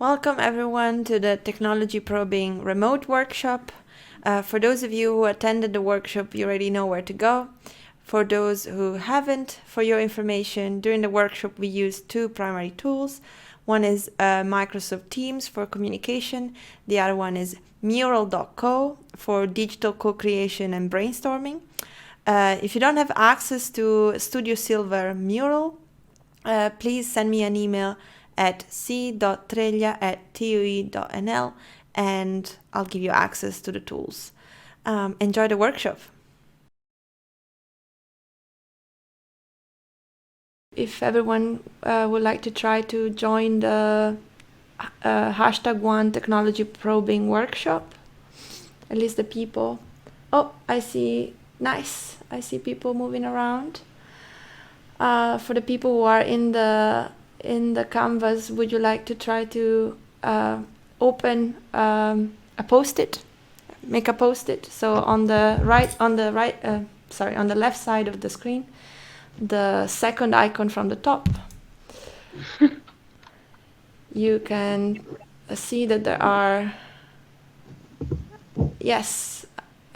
Welcome everyone to the Technology Probing remote workshop. For those of you who attended the workshop, you already know where to go. For those who haven't, for your information, during the workshop we used two primary tools. One is Microsoft Teams for communication. The other one is Mural.co for digital co-creation and brainstorming. If you don't have access to Studio Silver Mural, please send me an email at c.treglia@tui.nl and I'll give you access to the tools. Enjoy the workshop. If everyone would like to try to join the #1 technology probing workshop, at least the people. Oh, I see. Nice. I see people moving around. For the people who are in the canvas, would you like to try to open a post-it, make a post-it? So on the left side of the screen, the second icon from the top, you can see that there are, yes,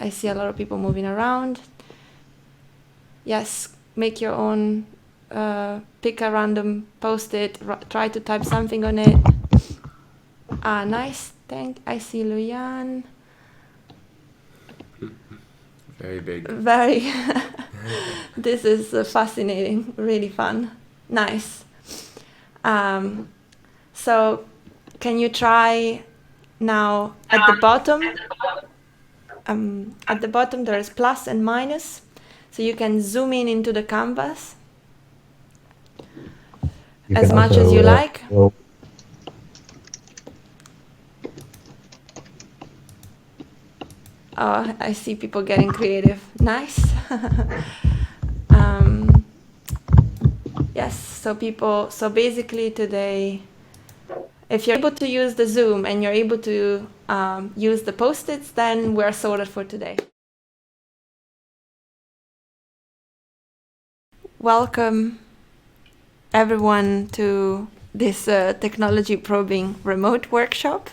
I see a lot of people moving around. Yes, make your own, pick a random post-it, try to type something on it. Nice, I see Luyan. Very big. Very. This is fascinating, really fun. Nice. So can you try now at the bottom? At the bottom there's plus and minus, so you can zoom in into the canvas as much as you like. Oh, I see people getting creative. Nice. Yes, so basically today, if you're able to use the Zoom and you're able to use the post-its, then we're sorted for today. Welcome everyone to this technology probing remote workshop.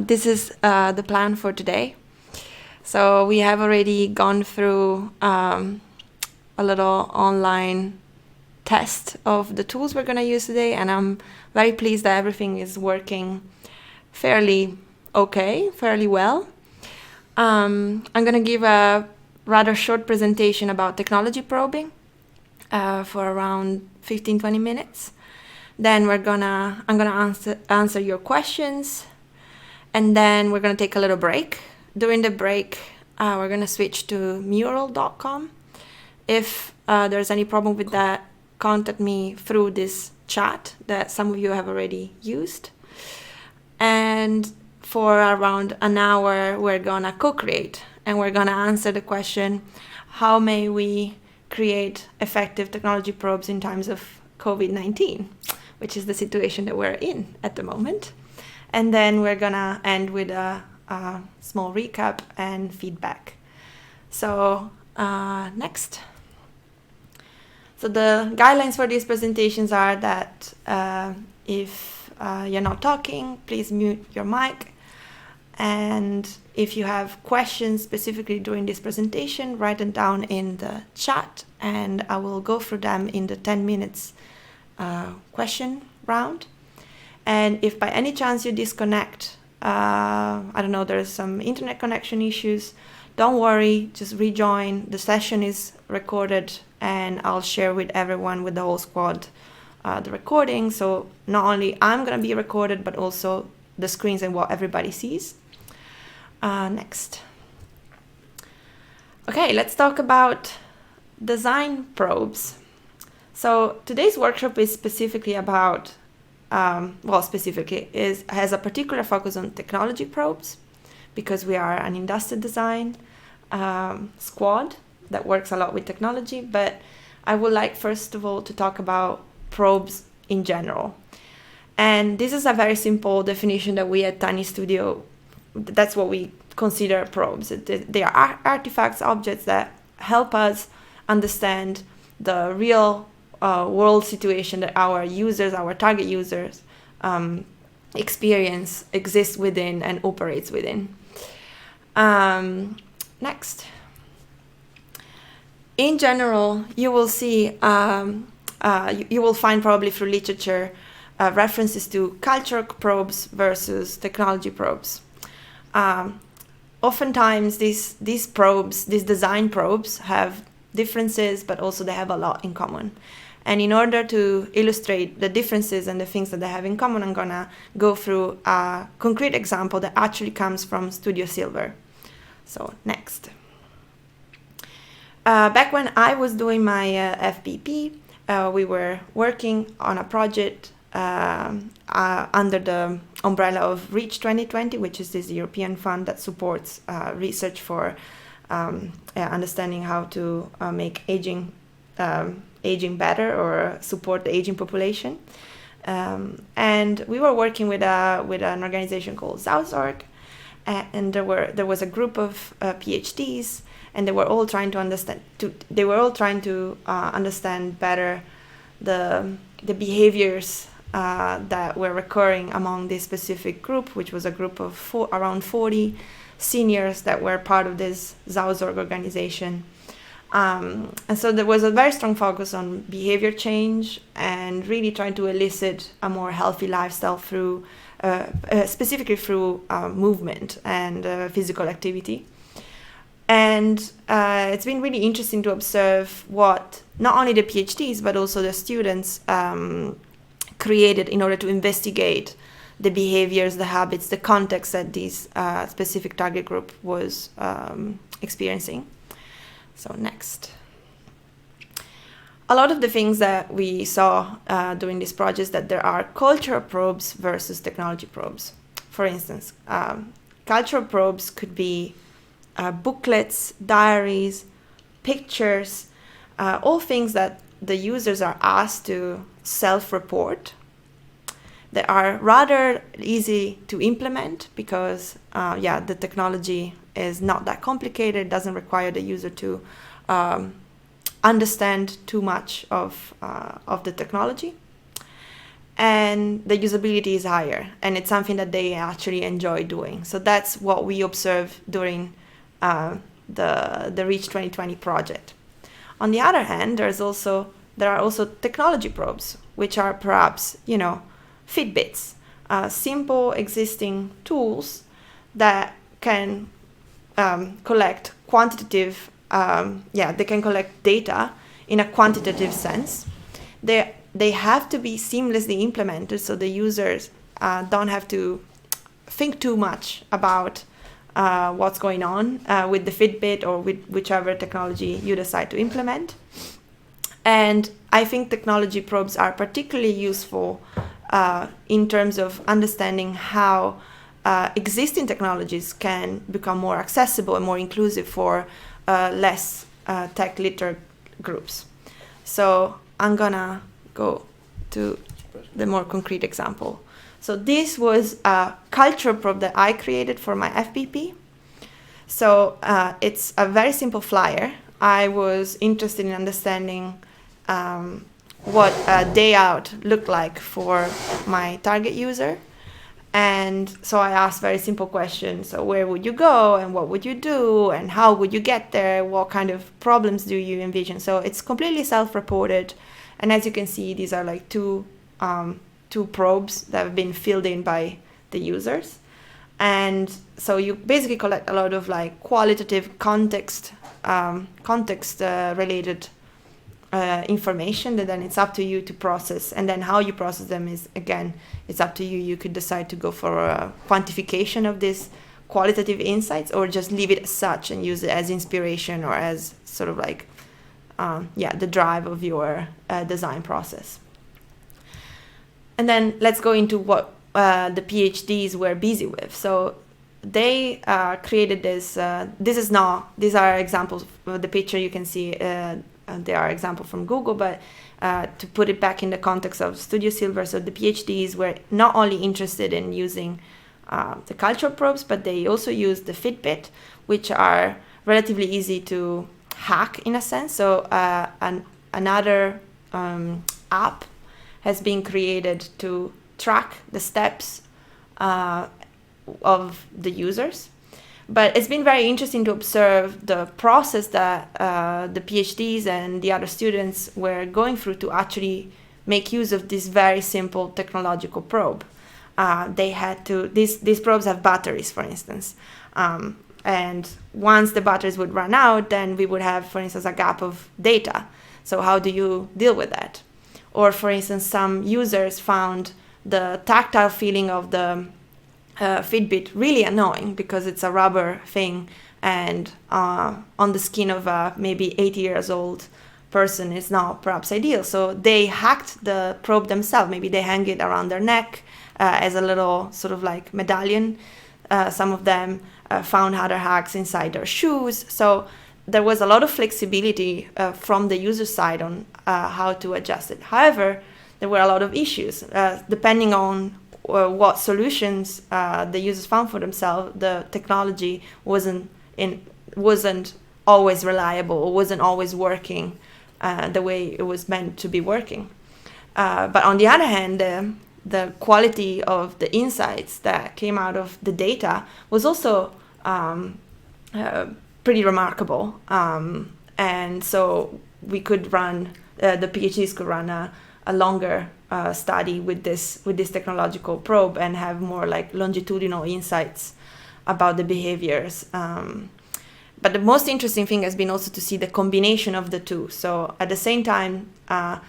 This is the plan for today. So we have already gone through a little online test of the tools we're going to use today, and I'm very pleased that everything is working fairly well. I'm going to give a rather short presentation about technology probing for around 15-20 minutes. Then I'm gonna answer your questions, and then we're gonna take a little break. During the break, we're gonna switch to mural.com. If there's any problem with that, contact me through this chat that some of you have already used. And for around an hour, we're gonna co-create, and we're gonna answer the question, how may we create effective technology probes in times of COVID-19, which is the situation that we're in at the moment. And then we're gonna end with a small recap and feedback. So next. So the guidelines for these presentations are that if you're not talking, please mute your mic. And if you have questions specifically during this presentation, write them down in the chat and I will go through them in the 10 minutes question round. And if by any chance you disconnect, I don't know, there's some internet connection issues, don't worry, just rejoin. The session is recorded and I'll share with everyone, with the whole squad, the recording. So not only I'm going to be recorded, but also the screens and what everybody sees. Next. Okay, let's talk about design probes. So today's workshop is specifically about, has a particular focus on technology probes, because we are an industrial design squad that works a lot with technology. But I would like, first of all, to talk about probes in general. And this is a very simple definition that we at Tiny Studio, that's what we consider probes. They are artifacts, objects that help us understand the real world situation that our users, our target users, experience exists within and operates within. Next. In general, you will see, you will find probably through literature references to cultural probes versus technology probes. Oftentimes, these probes, these design probes, have differences, but also they have a lot in common. And in order to illustrate the differences and the things that they have in common, I'm gonna go through a concrete example that actually comes from Studio Silver. So next. Back when I was doing my FPP, we were working on a project under the umbrella of Reach 2020, which is this European fund that supports research for understanding how to make aging better or support the aging population. And we were working with an organization called Sausorg, and there was a group of PhDs, and they were all trying to understand better the behaviors that were recurring among this specific group, which was a group of around 40 seniors that were part of this Sausorg organization. And so there was a very strong focus on behavior change and really trying to elicit a more healthy lifestyle through, specifically through movement and physical activity. And it's been really interesting to observe what not only the PhDs but also the students created in order to investigate the behaviors, the habits, the context that this specific target group was experiencing. So next. A lot of the things that we saw during this project that there are cultural probes versus technology probes. For instance, cultural probes could be booklets, diaries, pictures, all things that the users are asked to self-report. They are rather easy to implement because, the technology is not that complicated. It doesn't require the user to understand too much of the technology. And the usability is higher, and it's something that they actually enjoy doing. So that's what we observed during the Reach 2020 project. On the other hand, there are also technology probes, which are perhaps, Fitbits, simple existing tools that can collect quantitative, they can collect data in a quantitative sense. They have to be seamlessly implemented, so the users don't have to think too much about what's going on with the Fitbit or with whichever technology you decide to implement. And I think technology probes are particularly useful in terms of understanding how existing technologies can become more accessible and more inclusive for less tech literate groups. So I'm gonna go to the more concrete example. So this was a culture probe that I created for my FPP. So it's a very simple flyer. I was interested in understanding what a day out looked like for my target user. And so I asked very simple questions. So where would you go and what would you do and how would you get there? What kind of problems do you envision? So it's completely self-reported. And as you can see, these are like two probes that have been filled in by the users. And so you basically collect a lot of like qualitative context related information that then it's up to you to process, and then how you process them is, again, it's up to you. You could decide to go for a quantification of these qualitative insights or just leave it as such and use it as inspiration or as sort of like the drive of your design process. And then let's go into what the PhDs were busy with. So they created this. These are examples. The picture you can see. They are examples from Google, but to put it back in the context of Studio Silver, so the PhDs were not only interested in using the cultural probes, but they also used the Fitbit, which are relatively easy to hack in a sense. So another app has been created to track the steps of the users. But it's been very interesting to observe the process that the PhDs and the other students were going through to actually make use of this very simple technological probe. They had to, these probes have batteries, for instance. And once the batteries would run out, then we would have, for instance, a gap of data. So how do you deal with that? Or, for instance, some users found the tactile feeling of the Fitbit really annoying because it's a rubber thing, and on the skin of a maybe 80 years old person is not perhaps ideal. So they hacked the probe themselves. Maybe they hang it around their neck as a little sort of like medallion. Some of them found other hacks inside their shoes. So there was a lot of flexibility from the user side on how to adjust it. However, there were a lot of issues depending on what solutions the users found for themselves. The technology wasn't always reliable, or wasn't always working the way it was meant to be working. But on the other hand, the quality of the insights that came out of the data was also pretty remarkable. And so we could run, the PhDs could run a longer study with this technological probe and have more like longitudinal insights about the behaviors. But the most interesting thing has been also to see the combination of the two. So at the same time, our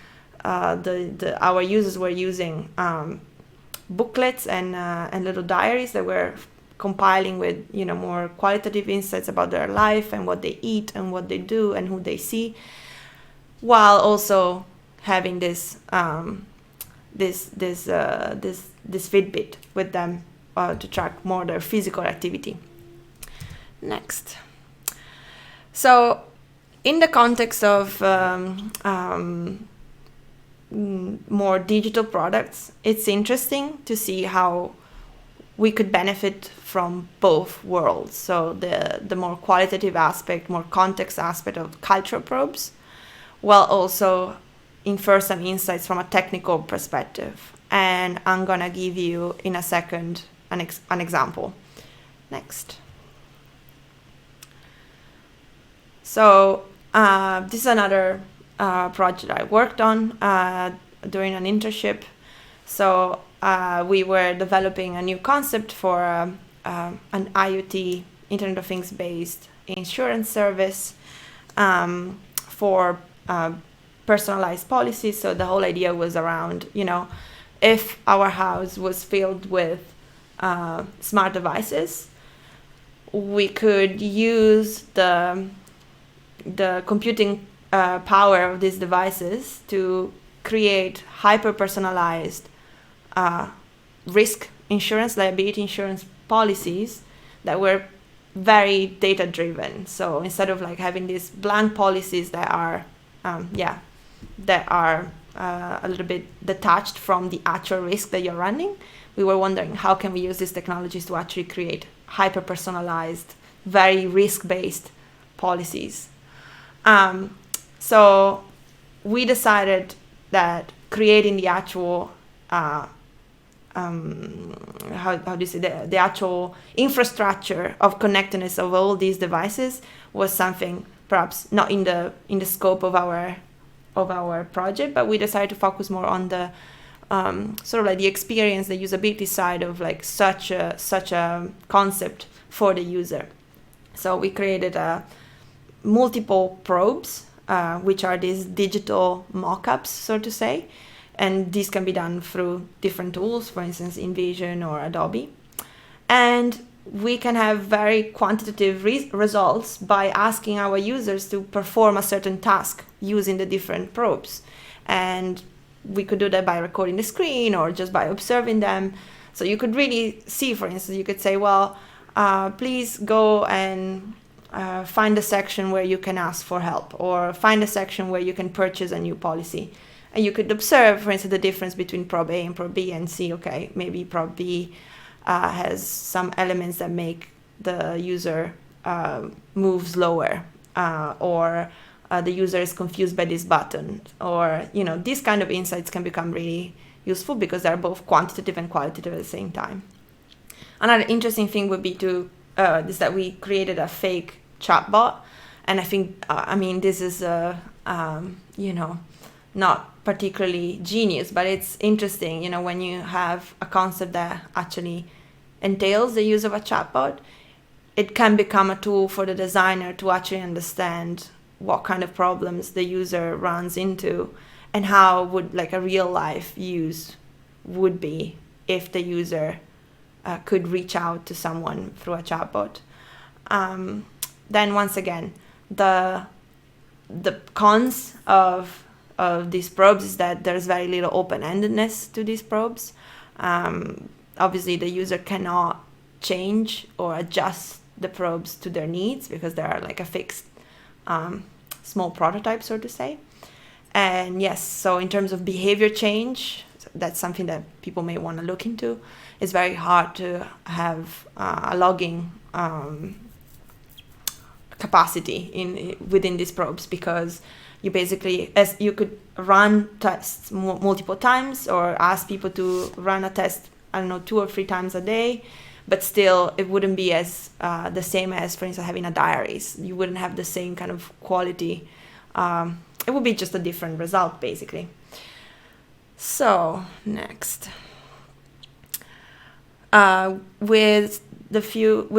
users were using booklets and little diaries that were compiling with more qualitative insights about their life and what they eat and what they do and who they see, while also having this Fitbit with them to track more their physical activity. Next. So in the context of more digital products, it's interesting to see how we could benefit from both worlds. So the more qualitative aspect, more context aspect of cultural probes, while also infer some insights from a technical perspective. And I'm gonna give you in a second an example. Next. So this is another project I worked on during an internship. So we were developing a new concept for an IoT, Internet of Things based insurance service for personalized policies. So the whole idea was around, if our house was filled with smart devices, we could use the computing power of these devices to create hyper-personalized risk insurance, liability insurance policies that were very data-driven. So instead of like having these blank policies that are a little bit detached from the actual risk that you're running, we were wondering how can we use these technologies to actually create hyper-personalized, very risk-based policies. So we decided that creating the actual the actual infrastructure of connectedness of all these devices was something perhaps not in the scope of our project, but we decided to focus more on the sort of like the experience, the usability side of like such a concept for the user. So we created multiple probes, which are these digital mock-ups, so to say, and this can be done through different tools, for instance, InVision or Adobe. And we can have very quantitative results by asking our users to perform a certain task using the different probes. And we could do that by recording the screen or just by observing them. So you could really see, for instance, you could say, well, please go and find a section where you can ask for help, or find a section where you can purchase a new policy. And you could observe, for instance, the difference between probe A and probe B and see, okay, maybe probe B has some elements that make the user move slower, or the user is confused by this button, or, these kind of insights can become really useful because they're both quantitative and qualitative at the same time. Another interesting thing would be to is that we created a fake chatbot, and I think this is not particularly genius, but it's interesting. When you have a concept that actually entails the use of a chatbot, it can become a tool for the designer to actually understand what kind of problems the user runs into and how would like a real life use would be if the user could reach out to someone through a chatbot. Then once again, the cons of these probes is that there's very little open-endedness to these probes. Obviously, the user cannot change or adjust the probes to their needs because they are like a fixed small prototype, so to say. And yes, so in terms of behavior change, that's something that people may want to look into. It's very hard to have a logging capacity within these probes, because you basically, as you could run tests multiple times or ask people to run a test, 2 or 3 times a day, but still it wouldn't be as the same as, for instance, having a diaries. You wouldn't have the same kind of quality. It would be just a different result, basically. So next, with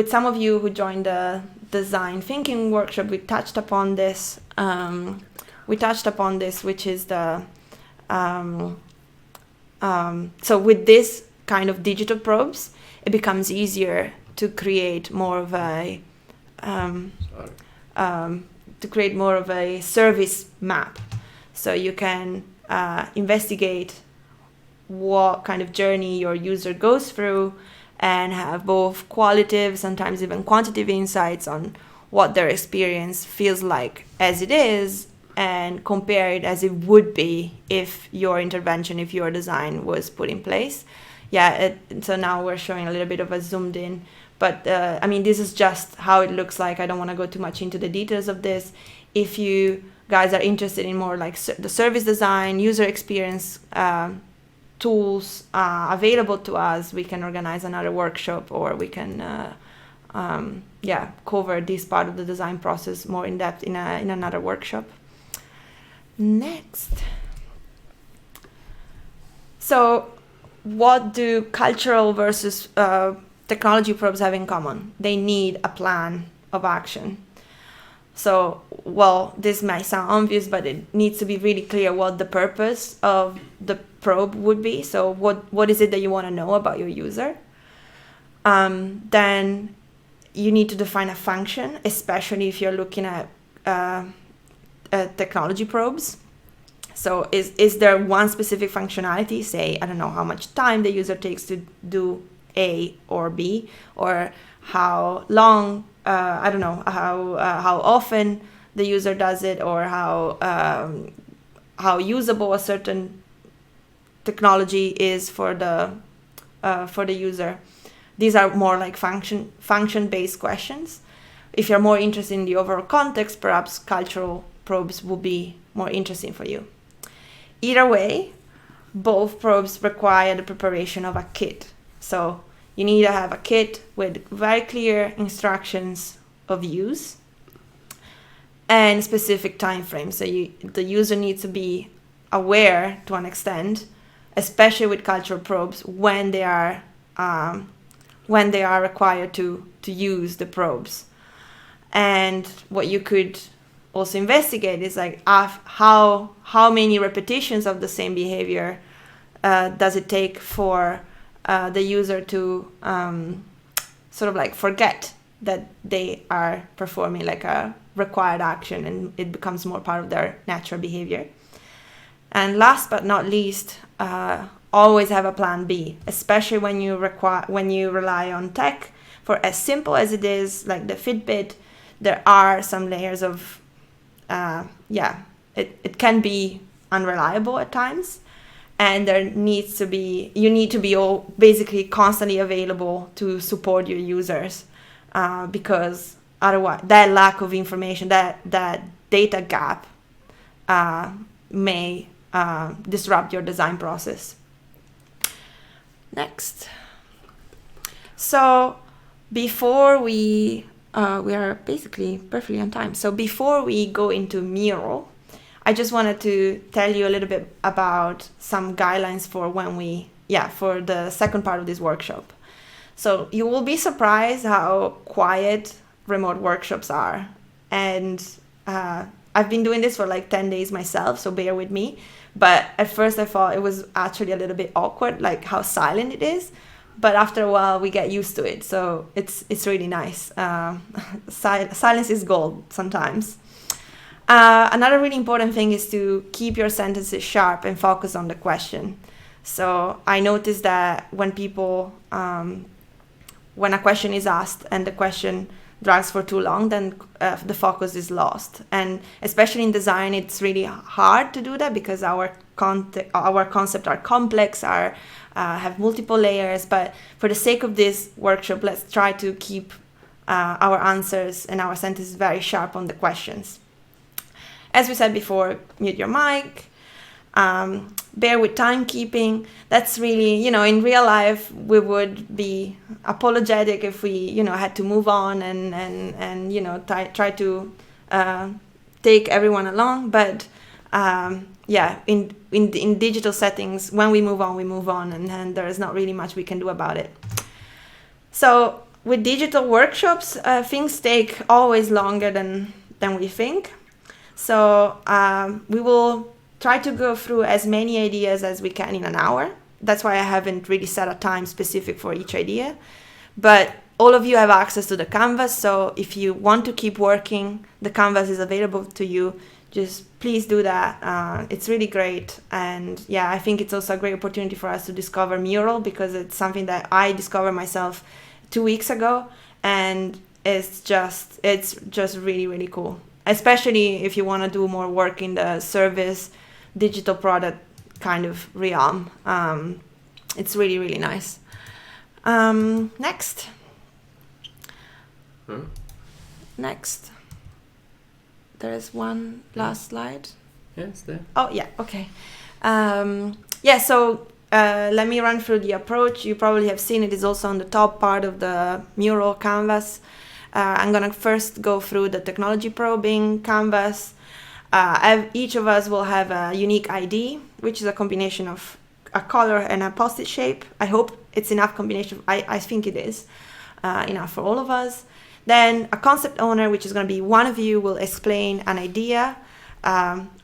some of you who joined the design thinking workshop, we touched upon this. Which is the so with this kind of digital probes, it becomes easier to create more of a service map. So you can investigate what kind of journey your user goes through and have both qualitative, sometimes even quantitative insights on what their experience feels like as it is, and compare it as it would be if your intervention, if your design was put in place. So now we're showing a little bit of a zoomed in, but this is just how it looks like. I don't want to go too much into the details of this. If you guys are interested in more like the service design, user experience tools available to us, we can organize another workshop, or we can cover this part of the design process more in depth in another workshop. Next. So what do cultural versus technology probes have in common? They need a plan of action. So, this might sound obvious, but it needs to be really clear what the purpose of the probe would be. So what is it that you want to know about your user? Then you need to define a function, especially if you're looking at technology probes. So is there one specific functionality, say, I don't know how much time the user takes to do A or B, or how long, how often the user does it, or how usable a certain technology is for the user. These are more like function-based questions. If you're more interested in the overall context, perhaps cultural probes will be more interesting for you. Either way, both probes require the preparation of a kit. So you need to have a kit with very clear instructions of use and specific time frames. So the user needs to be aware to an extent, especially with cultural probes, when they are required to use the probes. And what you could also investigate is like how many repetitions of the same behavior does it take for the user to sort of like forget that they are performing like a required action, and it becomes more part of their natural behavior. And last but not least, always have a plan B, especially when you rely on tech. For as simple as it is, like the Fitbit, there are some layers of it can be unreliable at times, and you need to be basically constantly available to support your users, because otherwise that lack of information, that data gap may disrupt your design process. Next. So before we are basically perfectly on time. So before we go into Mural, I just wanted to tell you a little bit about some guidelines for for the second part of this workshop. So you will be surprised how quiet remote workshops are. And I've been doing this for like 10 days myself, so bear with me. But at first I thought it was actually a little bit awkward, like how silent it is. But after a while we get used to it, so it's really nice. Silence is gold sometimes. Another really important thing is to keep your sentences sharp and focus on the question. So I noticed that when when a question is asked and the question drags for too long, then the focus is lost. And especially in design, it's really hard to do that because our concepts are complex, have multiple layers. But for the sake of this workshop, let's try to keep our answers and our sentences very sharp on the questions. As we said before, mute your mic. Bear with timekeeping. That's really, in real life, we would be apologetic if we, had to move on and try to take everyone along. But in digital settings, when we move on, and there is not really much we can do about it. So with digital workshops, things take always longer than we think. So we will try to go through as many ideas as we can in an hour. That's why I haven't really set a time specific for each idea. But all of you have access to the canvas, so if you want to keep working, the canvas is available to you. Just please do that. It's really great. And I think it's also a great opportunity for us to discover Mural, because it's something that I discovered myself 2 weeks ago, and it's just really, really cool. Especially if you want to do more work in the service, digital product kind of realm. It's really, really nice. Next. Next. There is one last slide. Yeah, it's there. Oh, yeah, okay. So let me run through the approach. You probably have seen it is also on the top part of the Mural canvas. I'm going to first go through the technology probing canvas. Each of us will have a unique ID, which is a combination of a color and a post-it shape. I hope it's enough combination. I think it is enough for all of us. Then a concept owner, which is going to be one of you, will explain an idea,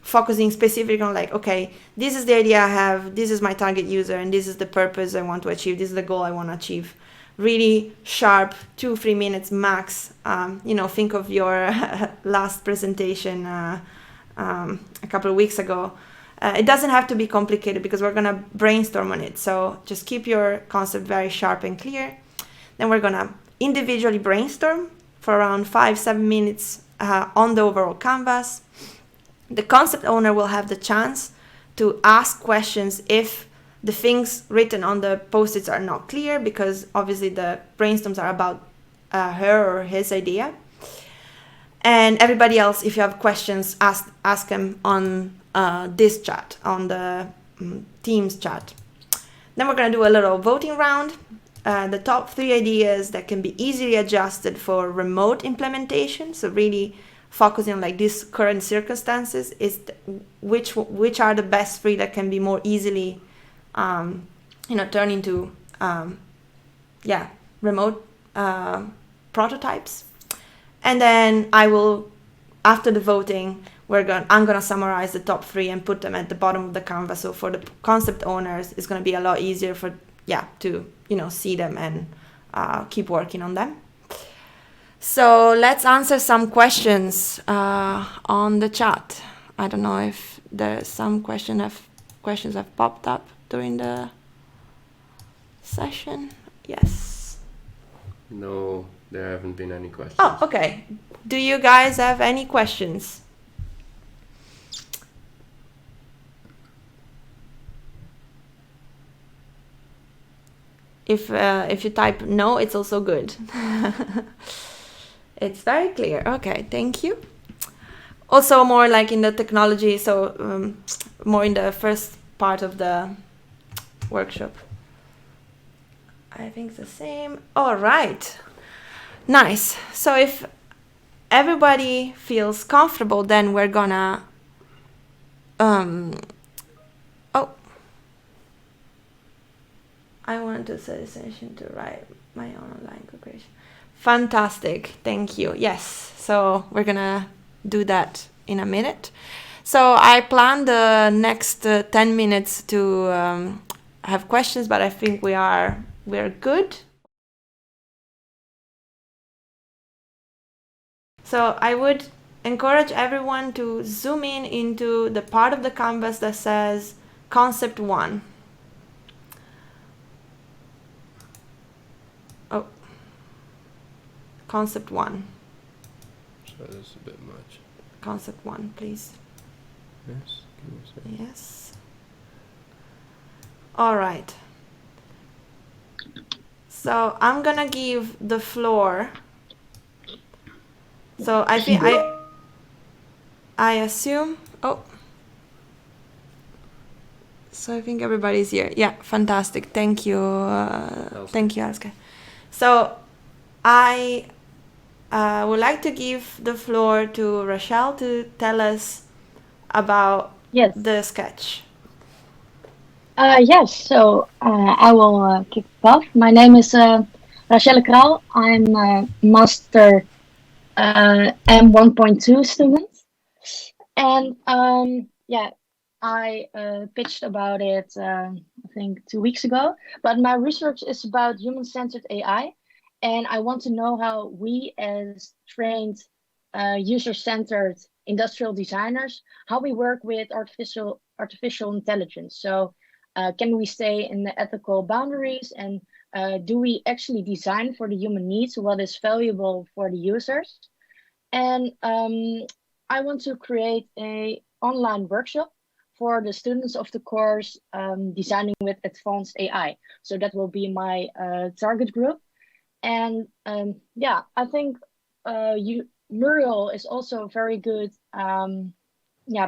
focusing specifically on okay, this is the idea I have, this is my target user, and this is the purpose I want to achieve, this is the goal I want to achieve. Really sharp, 2-3 minutes max. Think of your last presentation a couple of weeks ago. It doesn't have to be complicated because we're going to brainstorm on it. So just keep your concept very sharp and clear. Then we're going to individually brainstorm for around 5-7 minutes on the overall canvas. The concept owner will have the chance to ask questions if the things written on the post-its are not clear, because obviously the brainstorms are about her or his idea. And everybody else, if you have questions, ask them on this chat, on the Teams chat. Then we're going to do a little voting round. The top 3 ideas that can be easily adjusted for remote implementation, so really focusing on these current circumstances, is which are the best 3 that can be more easily turn into remote prototypes. And then I will, after the voting, I'm gonna summarize the top 3 and put them at the bottom of the canvas. So for the concept owners, it's gonna be a lot easier to see them and keep working on them. So let's answer some questions on the chat. I don't know if there's some questions have popped up during the session. Yes. No, there haven't been any questions. Oh, okay. Do you guys have any questions? If you type no, it's also good. It's very clear. Okay, thank you. Also more in the technology, so more in the first part of the workshop. I think the same. All right. Nice. So if everybody feels comfortable, then we're gonna oh, I want to set a session to write my own online cooperation. Fantastic. Thank you. Yes. So we're gonna do that in a minute. So I plan the next 10 minutes to have questions, but I think we're good. So I would encourage everyone to zoom in into the part of the canvas that says concept 1. Oh, concept 1. So that's a bit much. Concept 1, please. Yes. Give me a second. Yes. All right. So I'm gonna give the floor. So I think I assume. Oh. So I think everybody's here. Yeah, fantastic. Thank you. Thank you, Aska. So I would like to give the floor to Rachel to tell us about Yes. the sketch. Yes. So I will kick off. My name is Rachel Kral. I'm a master M1.2 student, and yeah, I pitched about it I think 2 weeks ago. But my research is about human-centered AI, and I want to know how we, as trained user-centered industrial designers, how we work with artificial intelligence. So, can we stay in the ethical boundaries, and do we actually design for the human needs what is valuable for the users? And I want to create a online workshop for the students of the course designing with advanced AI. So that will be my target group. And yeah, I think Muriel is also a very good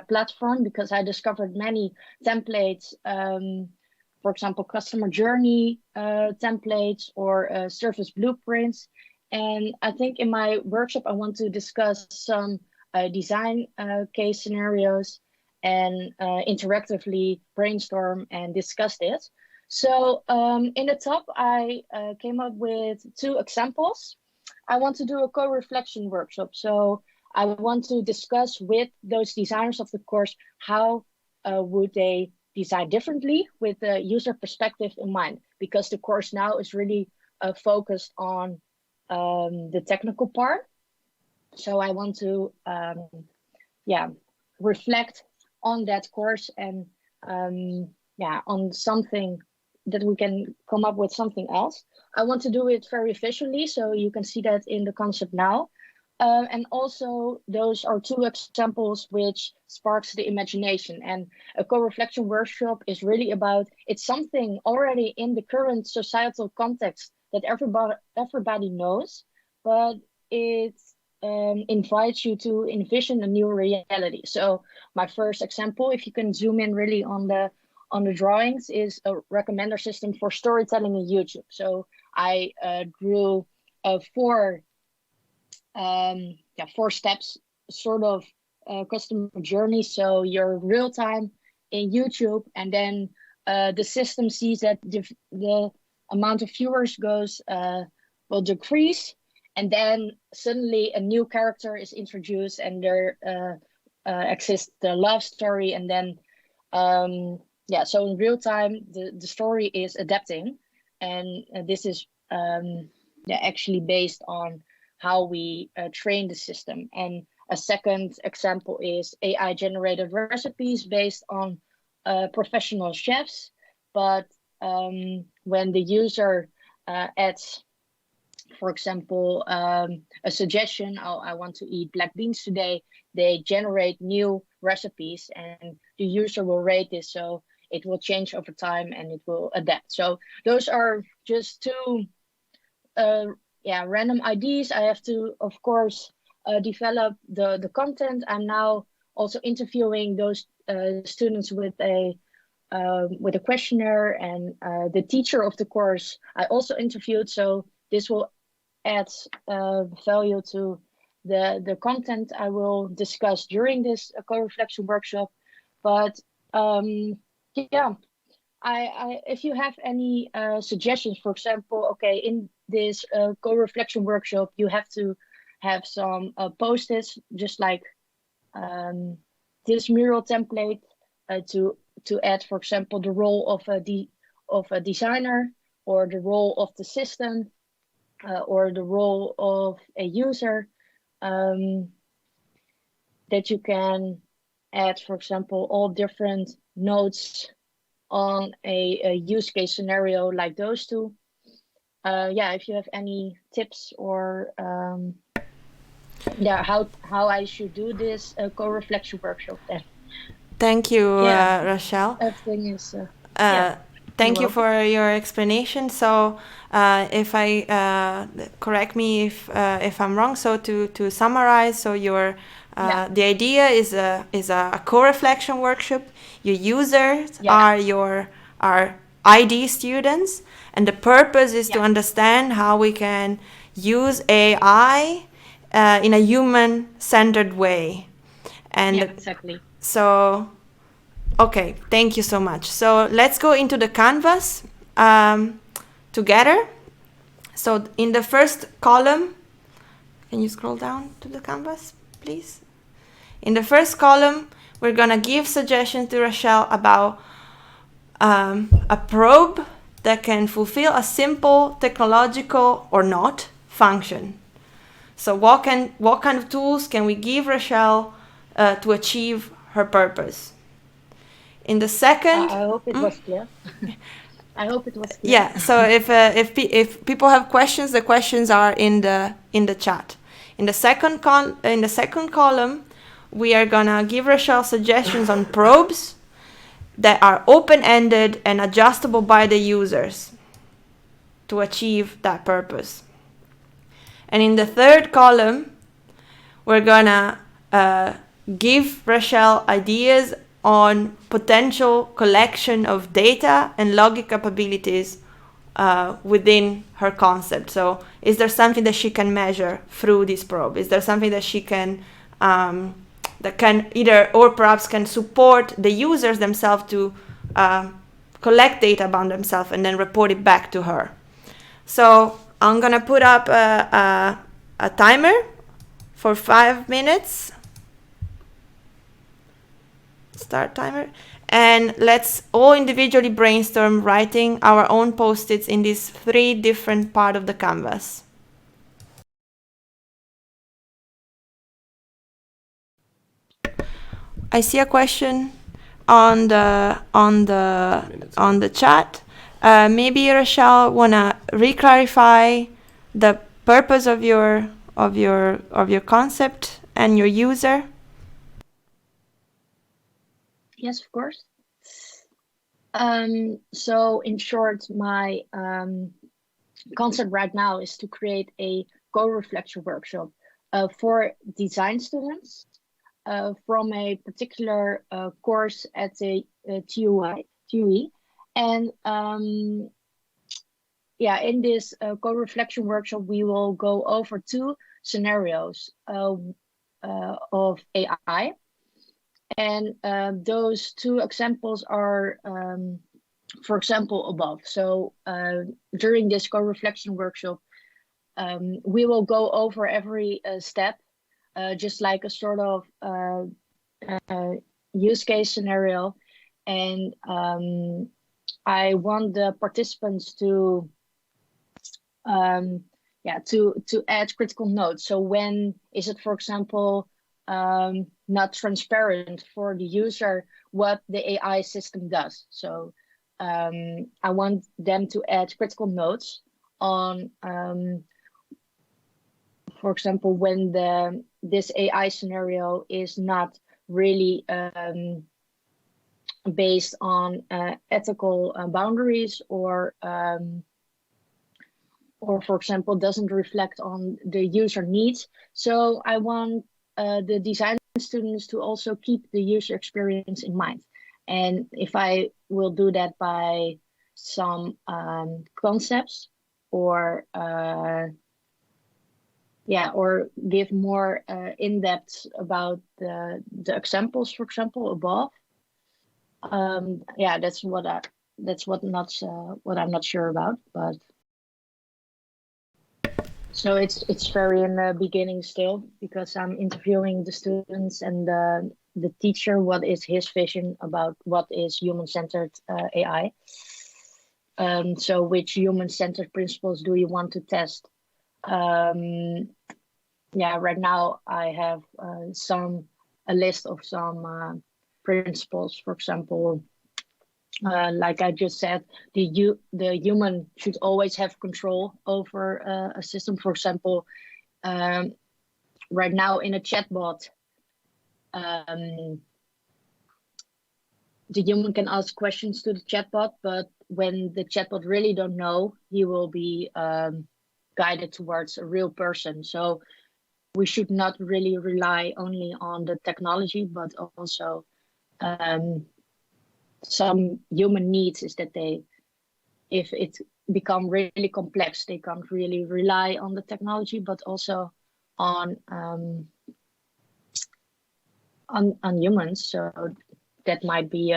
platform, because I discovered many templates. For example, customer journey templates or service blueprints. And I think in my workshop, I want to discuss some design case scenarios and interactively brainstorm and discuss this. So in the top, I came up with 2 examples. I want to do a co-reflection workshop. So I want to discuss with those designers of the course, how would they design differently with the user perspective in mind, because the course now is really focused on the technical part. So I want to reflect on that course and on something that we can come up with something else. I want to do it very visually, so you can see that in the concept now. And also, those are 2 examples which sparks the imagination. And a co-reflection workshop is really about, it's something already in the current societal context that everybody knows, but it invites you to envision a new reality. So my first example, if you can zoom in really on the drawings, is a recommender system for storytelling in YouTube. So I drew 4 steps, sort of customer journey. So you're real time in YouTube, and then the system sees that the amount of viewers will decrease, and then suddenly a new character is introduced, and there exists the love story, and then so in real time the story is adapting, and this is actually based on how we train the system. And a second example is AI generated recipes based on professional chefs, but when the user adds, for example, a suggestion, I want to eat black beans today, they generate new recipes, and the user will rate this, so it will change over time and it will adapt. So those are just 2 random ideas. I have to, of course, develop the content. I'm now also interviewing those students with a with a questionnaire, and the teacher of the course I also interviewed. So this will add value to the content I will discuss during this co-reflection workshop. But yeah, if you have any suggestions, for example, okay, in this co-reflection workshop, you have to have some post-its, just like this mural template, to add, for example, the role of a designer, or the role of the system, or the role of a user, that you can add, for example, all different notes on a use case scenario like those two. Yeah, if you have any tips, or yeah, how I should do this co-reflection workshop, then. Thank you, Yeah, Rochelle. everything is Uh, Thank you welcome. for your explanation. So, if I correct me if I'm wrong. So to summarize, so your Yeah, the idea is a co-reflection workshop. Your users yeah, are ID students, and the purpose is to yeah, understand how we can use AI in a human-centered way. yeah, And exactly. so, okay, thank you so much. So let's go into the canvas together. So in the first column, can you scroll down to the canvas, please? In the first column, we're gonna give suggestions to Rochelle about a probe that can fulfill a simple technological or not function. So what kind of tools can we give Rochelle to achieve her purpose? In the second, I hope it was clear. I hope it was clear. yeah. So if people have questions, the questions are in the chat. In the second column, we are gonna give Rochelle suggestions on probes that are open-ended and adjustable by the users to achieve that purpose. And in the third column, we're gonna give Rochelle ideas on potential collection of data and logic capabilities within her concept. So is there something that she can measure through this probe? Is there something that she can that can either, or perhaps can support the users themselves to collect data about themselves and then report it back to her? So I'm gonna put up a timer for 5 minutes. Start timer. And let's all individually brainstorm writing our own post-its in these 3 different parts of the canvas. I see a question on the chat. Maybe Rochelle wanna re-clarify the purpose of your concept and your user. Yes, of course. So in short, my concept right now is to create a co-reflection workshop for design students from a particular course at the TUE. And yeah, in this co-reflection workshop, we will go over 2 scenarios of AI. And those 2 examples are, for example, above. So during this co-reflection workshop, we will go over every step, just like a sort of use case scenario. And I want the participants to add critical notes. So when is it, for example, not transparent for the user what the AI system does? So I want them to add critical notes on, for example, when this AI scenario is not really based on ethical boundaries, or for example, doesn't reflect on the user needs. So I want the design students to also keep the user experience in mind. And if I will do that by some concepts or or give more in-depth about the examples, for example, above. That's what I'm not sure about, but so it's very in the beginning still, because I'm interviewing the students and the teacher, what is his vision about what is human-centered AI. So which human-centered principles do you want to test? Right now I have a list of some principles. For example, like I just said, the human should always have control over a system. For example, right now in a chatbot, the human can ask questions to the chatbot, but when the chatbot really don't know, he will be guided towards a real person. So we should not really rely only on the technology, but also some human needs is that if it become really complex, they can't really rely on the technology, but also on humans. So that might be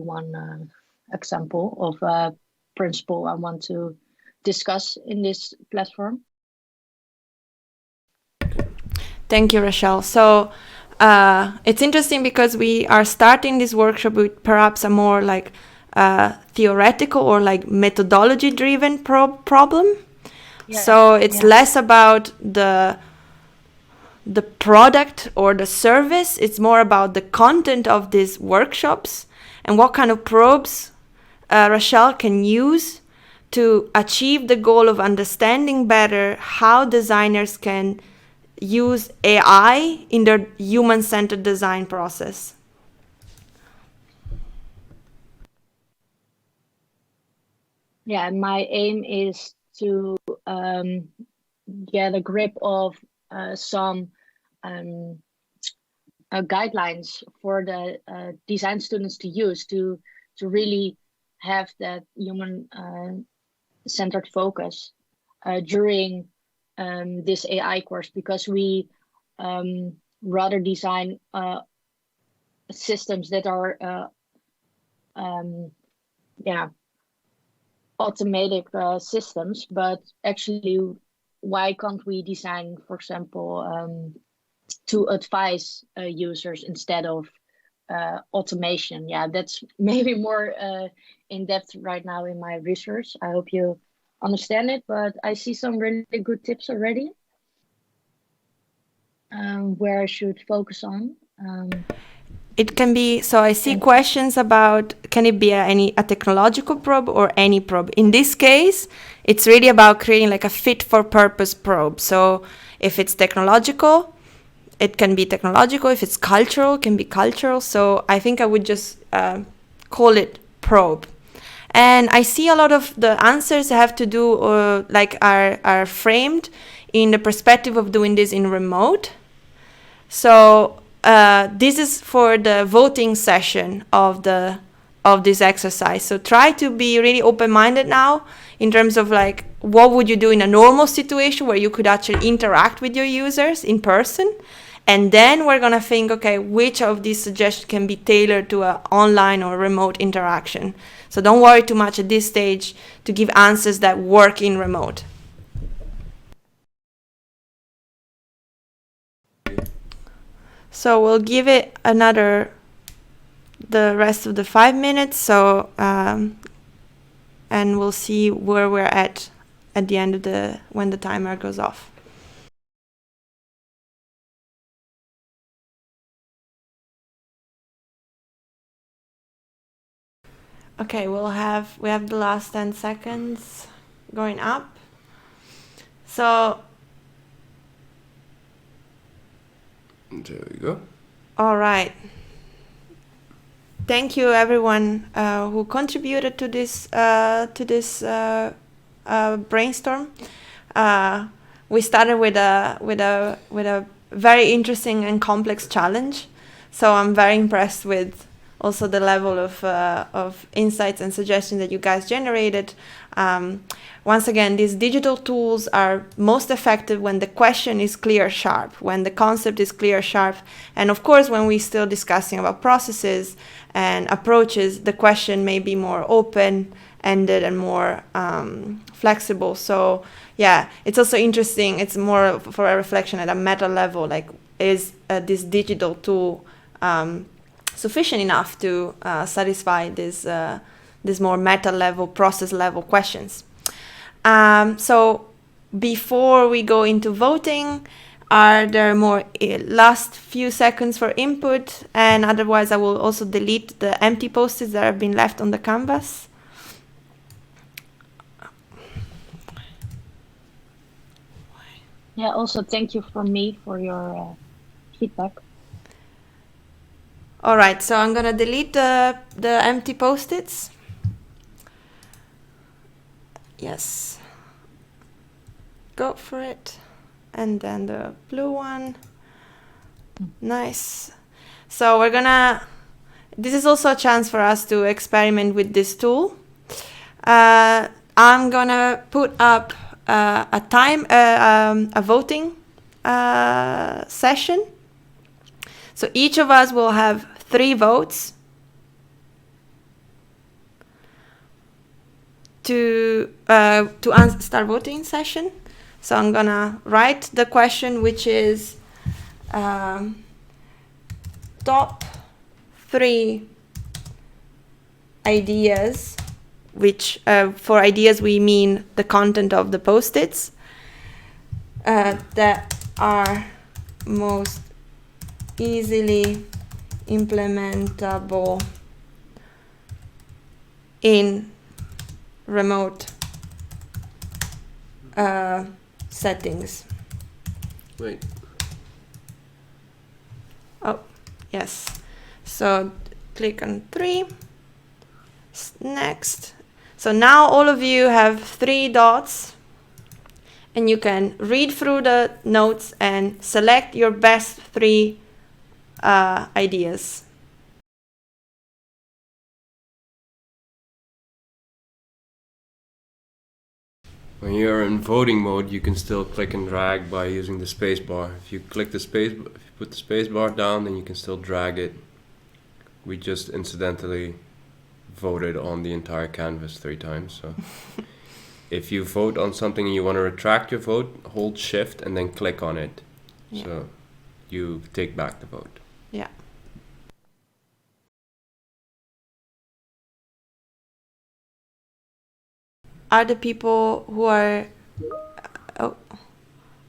one example of a principle I want to discuss in this platform. Thank you, Rochelle. So it's interesting because we are starting this workshop with perhaps a more like theoretical or like methodology driven problem. Yeah. So it's less about the product or the service. It's more about the content of these workshops and what kind of probes Rochelle can use to achieve the goal of understanding better how designers can use AI in their human-centered design process. Yeah, my aim is to get a grip of some guidelines for the design students to use to really have that human centered focus during this AI course, because we rather design systems that are automatic systems, but actually why can't we design, for example, to advise users instead of automation? That's maybe more in depth right now in my research. I hope you understand it, but I see some really good tips already where I should focus on. It can be, so I see questions about, can it be a technological probe or any probe? In this case, it's really about creating like a fit for purpose probe. So if it's technological, it can be technological. If it's cultural, it can be cultural. So I think I would just call it probe. And I see a lot of the answers have to do, are framed in the perspective of doing this in remote. So this is for the voting session of this exercise. So try to be really open-minded now in terms of like, what would you do in a normal situation where you could actually interact with your users in person? And then we're going to think, okay, which of these suggestions can be tailored to an online or remote interaction? So don't worry too much at this stage to give answers that work in remote. So we'll give it the rest of the 5 minutes. So, and we'll see where we're at the end of when the timer goes off. Okay, we have the last 10 seconds going up. So there we go. All right. Thank you, everyone who contributed to this brainstorm. We started with a very interesting and complex challenge. So I'm very impressed with also the level of insights and suggestions that you guys generated. Once again, these digital tools are most effective when the question is clear, sharp, when the concept is clear, sharp. And of course, when we're still discussing about processes and approaches, the question may be more open-ended and more flexible. So yeah, it's also interesting. It's more for a reflection at a meta level, like is this digital tool sufficient enough to satisfy this more meta level, process level questions. So before we go into voting, are there more last few seconds for input? And otherwise, I will also delete the empty post-its that have been left on the canvas. Yeah, also thank you from me for your feedback. All right, so I'm gonna delete the empty post-its. Yes. Go for it. And then the blue one. Nice. So we're gonna, this is also a chance for us to experiment with this tool. I'm gonna put up a voting session. So each of us will have 3 votes to start voting session. So I'm gonna write the question, which is top 3 ideas, which for ideas we mean the content of the post-its that are most easily implementable in remote settings. Wait. Oh, yes. So click on 3. Next. So now all of you have 3 dots, and you can read through the notes and select your best 3 ideas. When you're in voting mode, you can still click and drag by using the space bar. If you put the space bar down, then you can still drag it. We just incidentally voted on the entire canvas 3 times. So if you vote on something and you want to retract your vote, hold shift and then click on it. Yeah. So you take back the vote. Yeah. Are the people who are... Oh,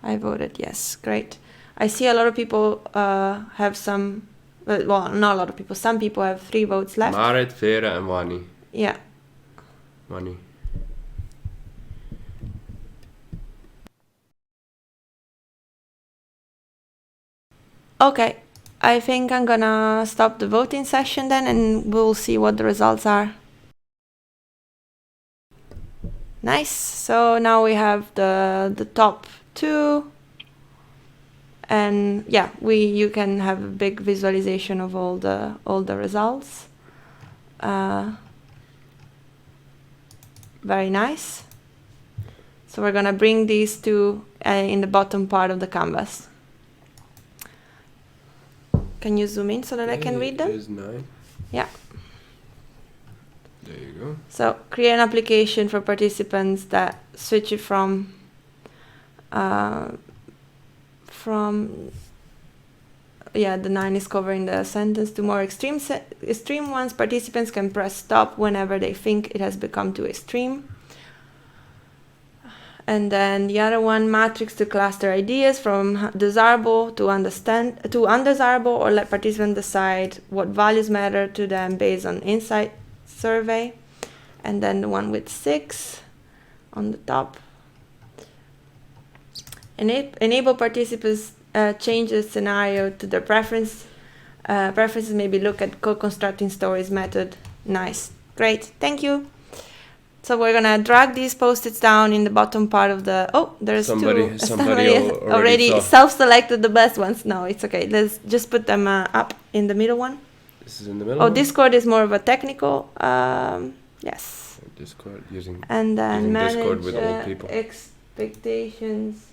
I voted yes. Great. I see a lot of people have some... Well, not a lot of people. Some people have 3 votes left. Marit, Vera and Wani. Yeah. Wani. Okay. I think I'm gonna stop the voting session then, and we'll see what the results are. Nice. So now we have the top 2, and yeah, you can have a big visualization of all the results. Very nice. So we're gonna bring these 2 in the bottom part of the canvas. Can you zoom in so that I can read them? It is 9. Yeah. There you go. So create an application for participants that switch it from the 9 is covering the sentence to more extreme ones. Participants can press stop whenever they think it has become too extreme. And then the other one, matrix to cluster ideas from desirable to undesirable, or let participants decide what values matter to them based on insight survey. And then the one with 6 on the top. Enable participants change the scenario to their preference. Preferences maybe look at co-constructing stories method. Nice. Great. Thank you. So we're gonna drag these post-its down in the bottom part of the. Oh, there's Somebody somebody already saw. self-selected the best ones. No, it's okay. Let's just put them up in the middle one. This is in the middle. Oh, Discord is more of a technical. Yes. Discord using. And then using manage Discord with old people. expectations.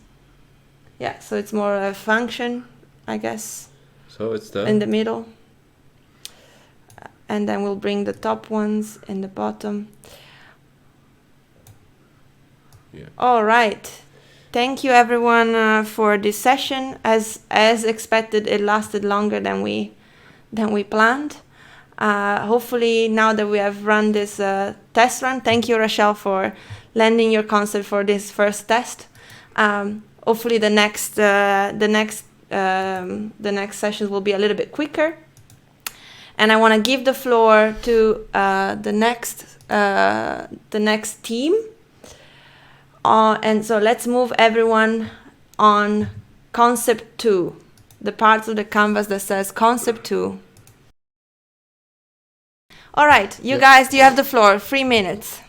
Yeah, so it's more a function, I guess. So it's the. In the middle. And then we'll bring the top ones in the bottom. Yeah. All right. Thank you everyone for this session. As expected, it lasted longer than we planned. Hopefully, now that we have run this test run, thank you, Rochelle, for lending your concept for this first test. Hopefully, the next sessions will be a little bit quicker. And I want to give the floor to the next team. And so let's move everyone on concept 2, the parts of the canvas that says concept 2. All right, you guys, you have the floor. 3 minutes.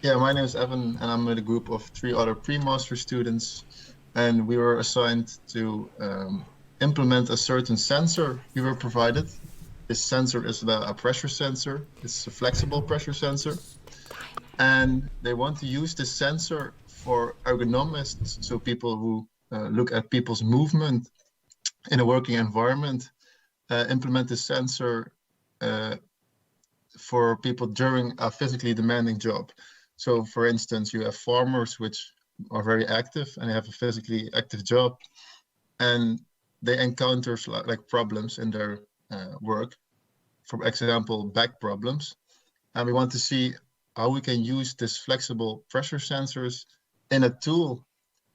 Yeah, my name is Evan, and I'm with a group of 3 other pre-master students, and we were assigned to implement a certain sensor we were provided. This sensor is a pressure sensor. It's a flexible pressure sensor, and they want to use this sensor for ergonomists, so people who look at people's movement in a working environment, implement this sensor for people during a physically demanding job. So for instance, you have farmers which are very active and they have a physically active job, and they encounter like problems in their work, for example, back problems. And we want to see how we can use this flexible pressure sensors in a tool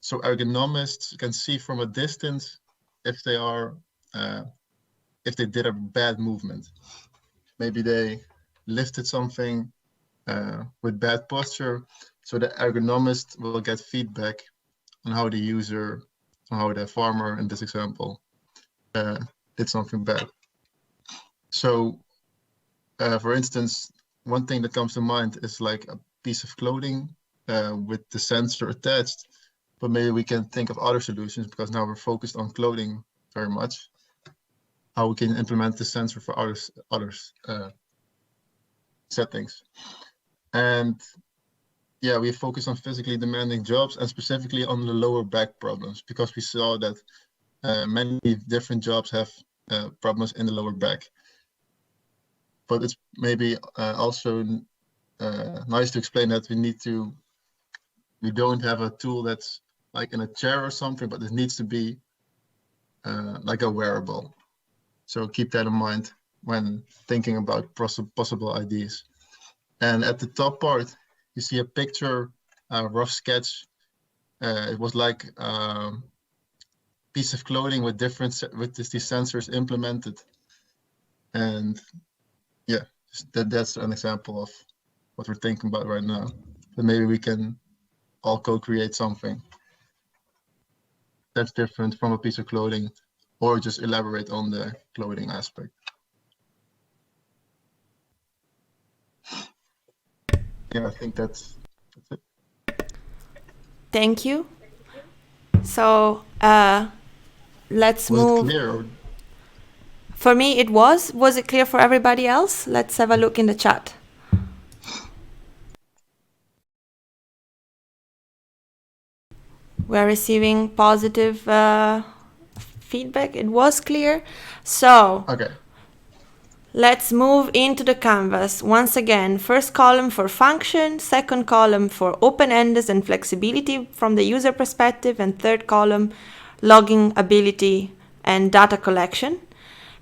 so ergonomists can see from a distance if they are if they did a bad movement. Maybe they lifted something with bad posture, so the ergonomist will get feedback on how the user, on how the farmer in this example did something bad. So for instance, one thing that comes to mind is like a piece of clothing with the sensor attached, but maybe we can think of other solutions because now we're focused on clothing very much. How we can implement the sensor for other settings. And yeah, we focus on physically demanding jobs and specifically on the lower back problems, because we saw that many different jobs have problems in the lower back. But it's maybe also nice to explain that we don't have a tool that's like in a chair or something, but it needs to be like a wearable. So keep that in mind when thinking about possible ideas. And at the top part, you see a picture, a rough sketch. It was like a piece of clothing with these sensors implemented. And yeah, that's an example of what we're thinking about right now. But maybe we can all co-create something that's different from a piece of clothing, or just elaborate on the clothing aspect. Yeah, I think that's it. Thank you. So let's move. Was it clear? For me, it was. Was it clear for everybody else? Let's have a look in the chat. We're receiving positive feedback. It was clear. So Okay. let's move into the canvas. Once again, first column for function, second column for open-ended and flexibility from the user perspective, and third column logging ability and data collection.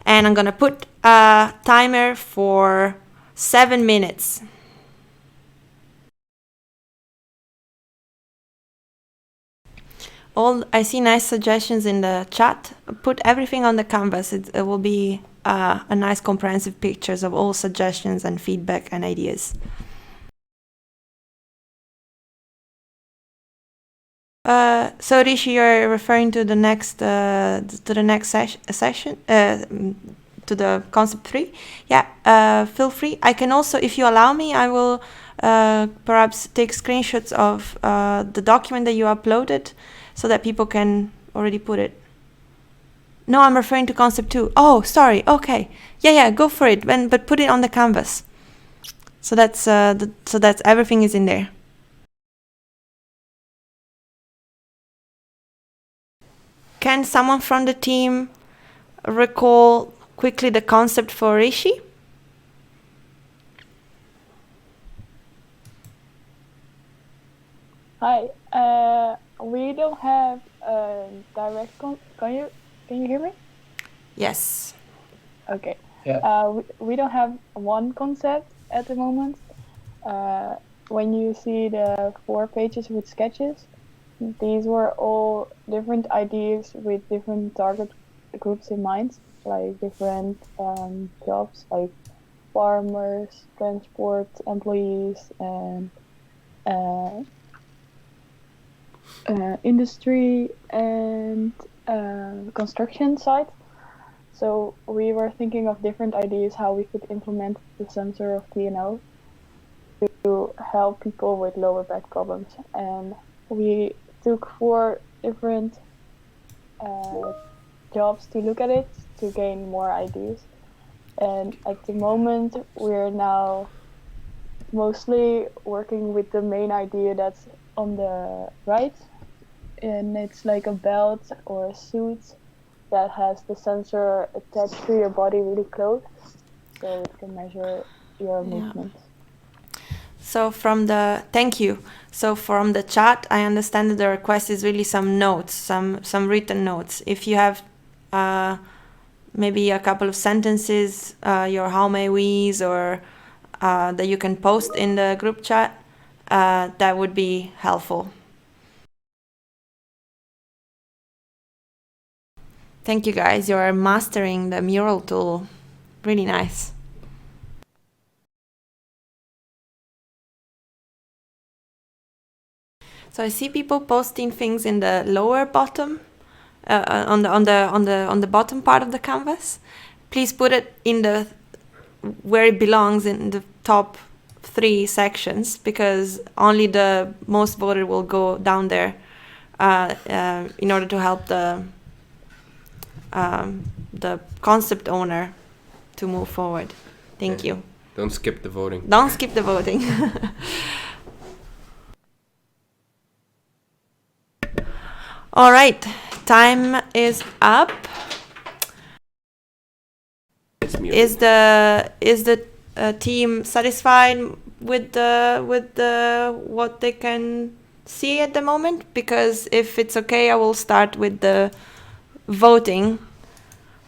And I'm going to put a timer for 7 minutes. I see nice suggestions in the chat. Put everything on the canvas. It will be a nice comprehensive pictures of all suggestions and feedback and ideas. So Ritchie, you're referring to the next session, to the concept 3, feel free. I can also, if you allow me, I will perhaps take screenshots of the document that you uploaded so that people can already put it. No, I'm referring to concept 2. Oh, sorry. Okay. Yeah, go for it. But put it on the canvas. So that's everything is in there. Can someone from the team recall quickly the concept for Ritchie? Hi. We don't have a direct can you hear me? Yes. Okay. Yeah. We don't have one concept at the moment. When you see the 4 pages with sketches, these were all different ideas with different target groups in mind, like different jobs, like farmers, transport employees, and industry and construction site. So we were thinking of different ideas how we could implement the sensor of TNO to help people with lower back problems. And we took 4 different jobs to look at it to gain more ideas. And at the moment, we're now mostly working with the main idea that's on the right. And it's like a belt or a suit that has the sensor attached to your body really close, so it can measure your movements. So thank you. So from the chat, I understand that the request is really some notes, some written notes. If you have maybe a couple of sentences, your how may we's, or that you can post in the group chat, that would be helpful. Thank you guys, you are mastering the mural tool. Really nice. So I see people posting things in the lower bottom, on the bottom part of the canvas. Please put it in the where it belongs, in the top 3 sections, because only the most voted will go down there in order to help the concept owner to move forward. Thank you. Don't skip the voting. Don't skip the voting. All right, time is up. Is the team satisfied with the what they can see at the moment? Because if it's okay, I will start with the voting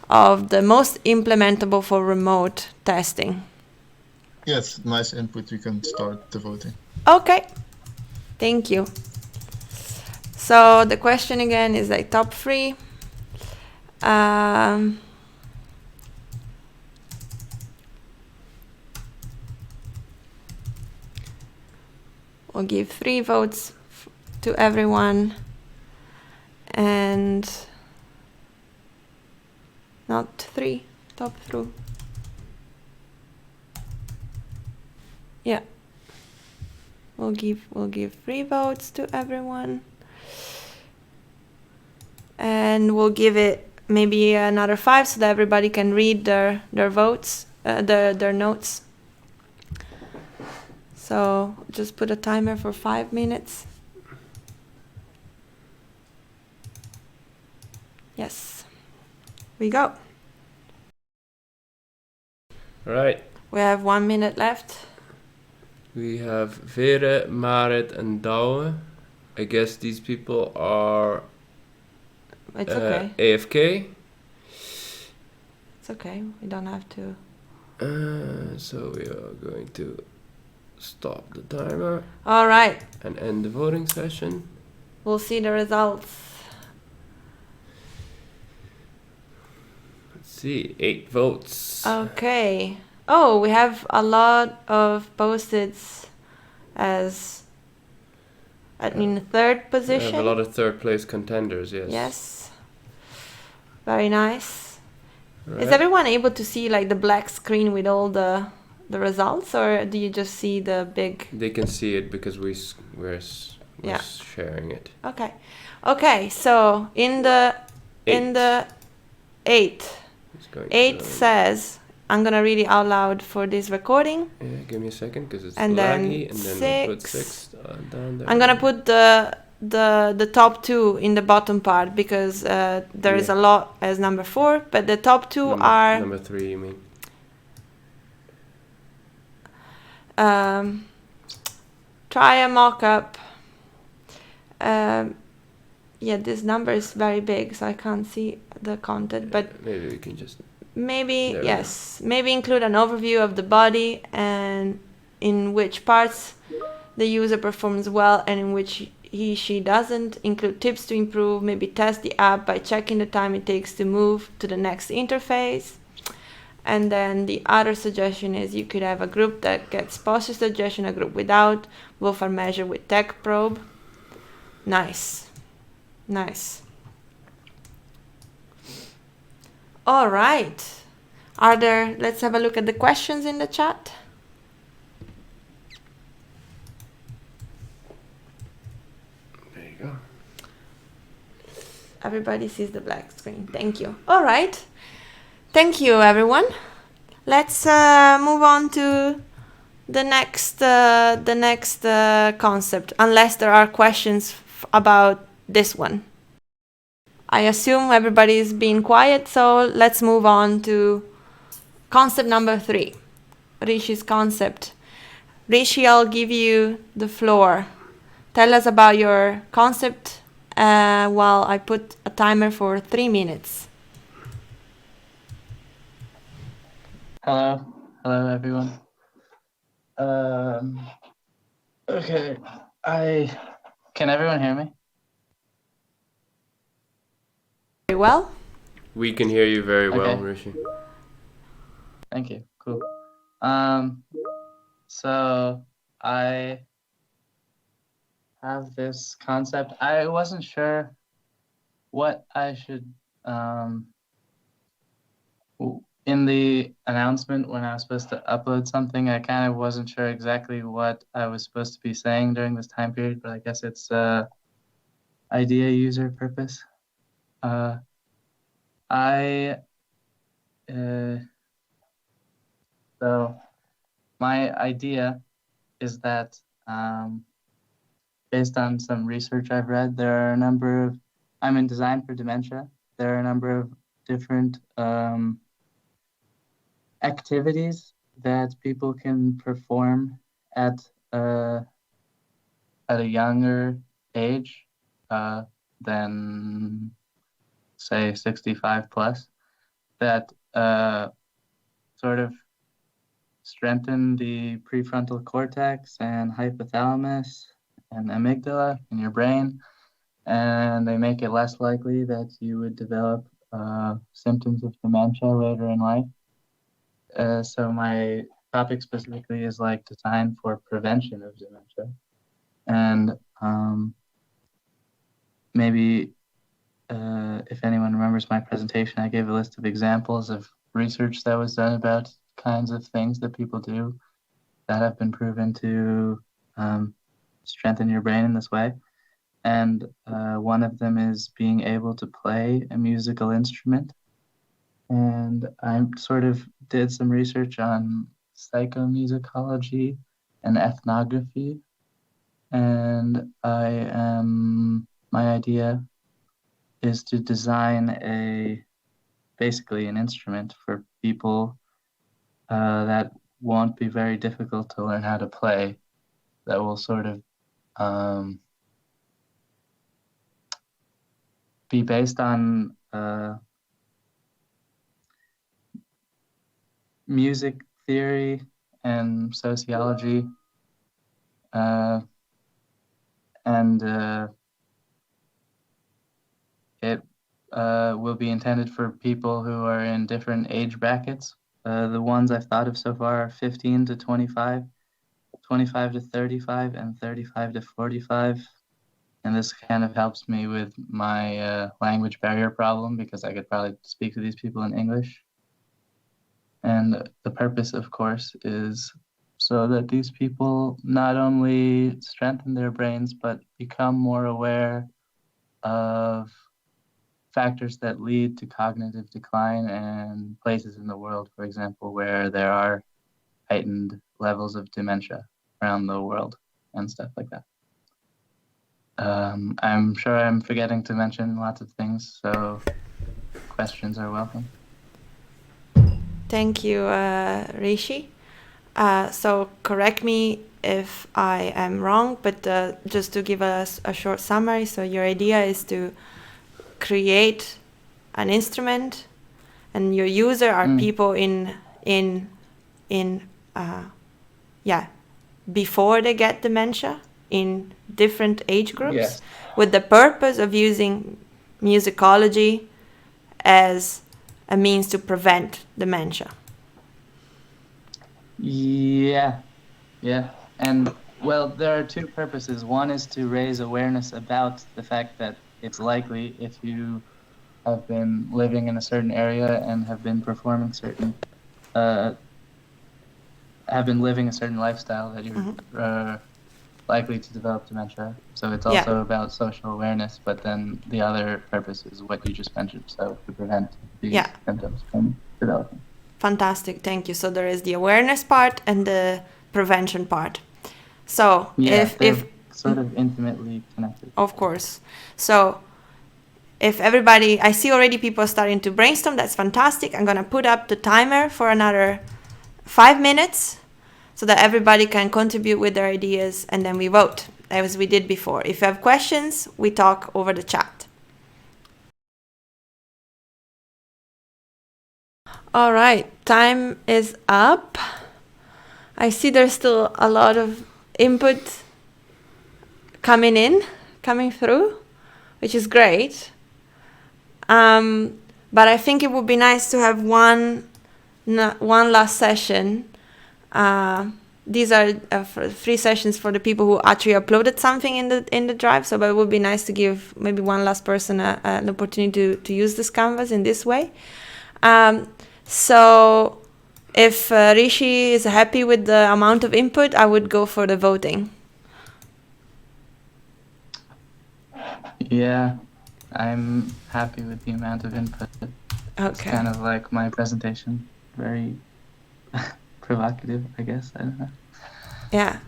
of the most implementable for remote testing. Yes, nice input. You can start the voting. Okay, thank you. So the question again is like top 3. We'll give 3 votes to everyone, and not 3, top 3. Yeah, we'll give 3 votes to everyone, and we'll give it maybe another 5 so that everybody can read their votes, their notes. So just put a timer for 5 minutes. Yes, we go. All right. We have 1 minute left. We have Vere, Marit, and Douwe. I guess these people are It's okay. AFK. It's okay. We don't have to. So we are going to stop the timer. All right. And end the voting session. We'll see the results. Let's see, 8 votes. Okay. Oh, we have a lot of post-its as in third position. We have a lot of third place contenders, yes. Yes. Very nice. Is everyone able to see like the black screen with all the results, or do you just see the big? They can see it because we're Yeah. sharing it. Okay. Okay. So in the eight It's going says, I'm gonna read it out loud for this recording. Yeah, give me a second because it's And then laggy. And then we'll put 6. 6 down there. I'm gonna put the top two in the bottom part because there is a lot as number 4, but the top two are number 3. You mean? Try a mock-up. Yeah, this number is very big, so I can't see the content, but Maybe we can just. maybe, There we yes, maybe include an overview of the body and in which parts the user performs well and in which she doesn't. Include tips to improve, maybe test the app by checking the time it takes to move to the next interface. And then the other suggestion is you could have a group that gets posture suggestion, a group without, both are measured with tech probe. Nice. Nice. All right. Let's have a look at the questions in the chat. There you go. Everybody sees the black screen. Thank you. All right. Thank you, everyone. Let's move on to the next concept, unless there are questions about this one. I assume everybody's being quiet, so let's move on to concept number 3, Ritchie's concept. Ritchie, I'll give you the floor. Tell us about your concept while I put a timer for 3 minutes. Hello everyone. Okay, can everyone hear me? Very well. We can hear you very well, Okay. Rishi. Thank you. Cool. So I have this concept. I wasn't sure what I should in the announcement when I was supposed to upload something, I kind of wasn't sure exactly what I was supposed to be saying during this time period, but I guess it's idea user purpose. So my idea is that based on some research I've read, I'm in design for dementia. There are a number of different activities that people can perform at a younger age than say 65 plus that sort of strengthen the prefrontal cortex and hypothalamus and amygdala in your brain, and they make it less likely that you would develop symptoms of dementia later in life. So my topic specifically is like design for prevention of dementia. And maybe if anyone remembers my presentation, I gave a list of examples of research that was done about kinds of things that people do that have been proven to strengthen your brain in this way. And one of them is being able to play a musical instrument. And I sort of did some research on psychomusicology and ethnography. And my idea is to design basically an instrument for people that won't be very difficult to learn how to play, that will sort of be based on music theory and sociology, and it will be intended for people who are in different age brackets. The ones I've thought of so far are 15 to 25, 25 to 35, and 35 to 45. And this kind of helps me with my language barrier problem because I could probably speak to these people in English. And the purpose, of course, is so that these people not only strengthen their brains, but become more aware of factors that lead to cognitive decline and places in the world, for example, where there are heightened levels of dementia around the world and stuff like that. I'm sure I'm forgetting to mention lots of things, so questions are welcome. Thank you, Rishi. So correct me if I am wrong, but just to give us a short summary. So your idea is to create an instrument, and your user are people before they get dementia in different age groups, Yes. with the purpose of using musicology as a means to prevent dementia. Yeah. And well, there are two purposes. One is to raise awareness about the fact that it's likely, if you have been living in a certain area and have been performing have been living a certain lifestyle, that you're likely to develop dementia. So it's also about social awareness, but then the other purpose is what you just mentioned, so to prevent these symptoms from developing. Fantastic, thank you. So there is the awareness part and the prevention part. So if sort of intimately connected. Of course. So if everybody, I see already people starting to brainstorm, that's fantastic. I'm gonna put up the timer for another 5 minutes so that everybody can contribute with their ideas, and then we vote as we did before. If you have questions, we talk over the chat. All right, time is up. I see there's still a lot of input coming through, which is great. But I think it would be nice to have one last session. These are 3 sessions for the people who actually uploaded something in the drive. So, but it would be nice to give maybe one last person an opportunity to use this canvas in this way. So, if Rishi is happy with the amount of input, I would go for the voting. Yeah, I'm happy with the amount of input. Okay. It's kind of like my presentation, very provocative, I guess. I don't know. Yeah.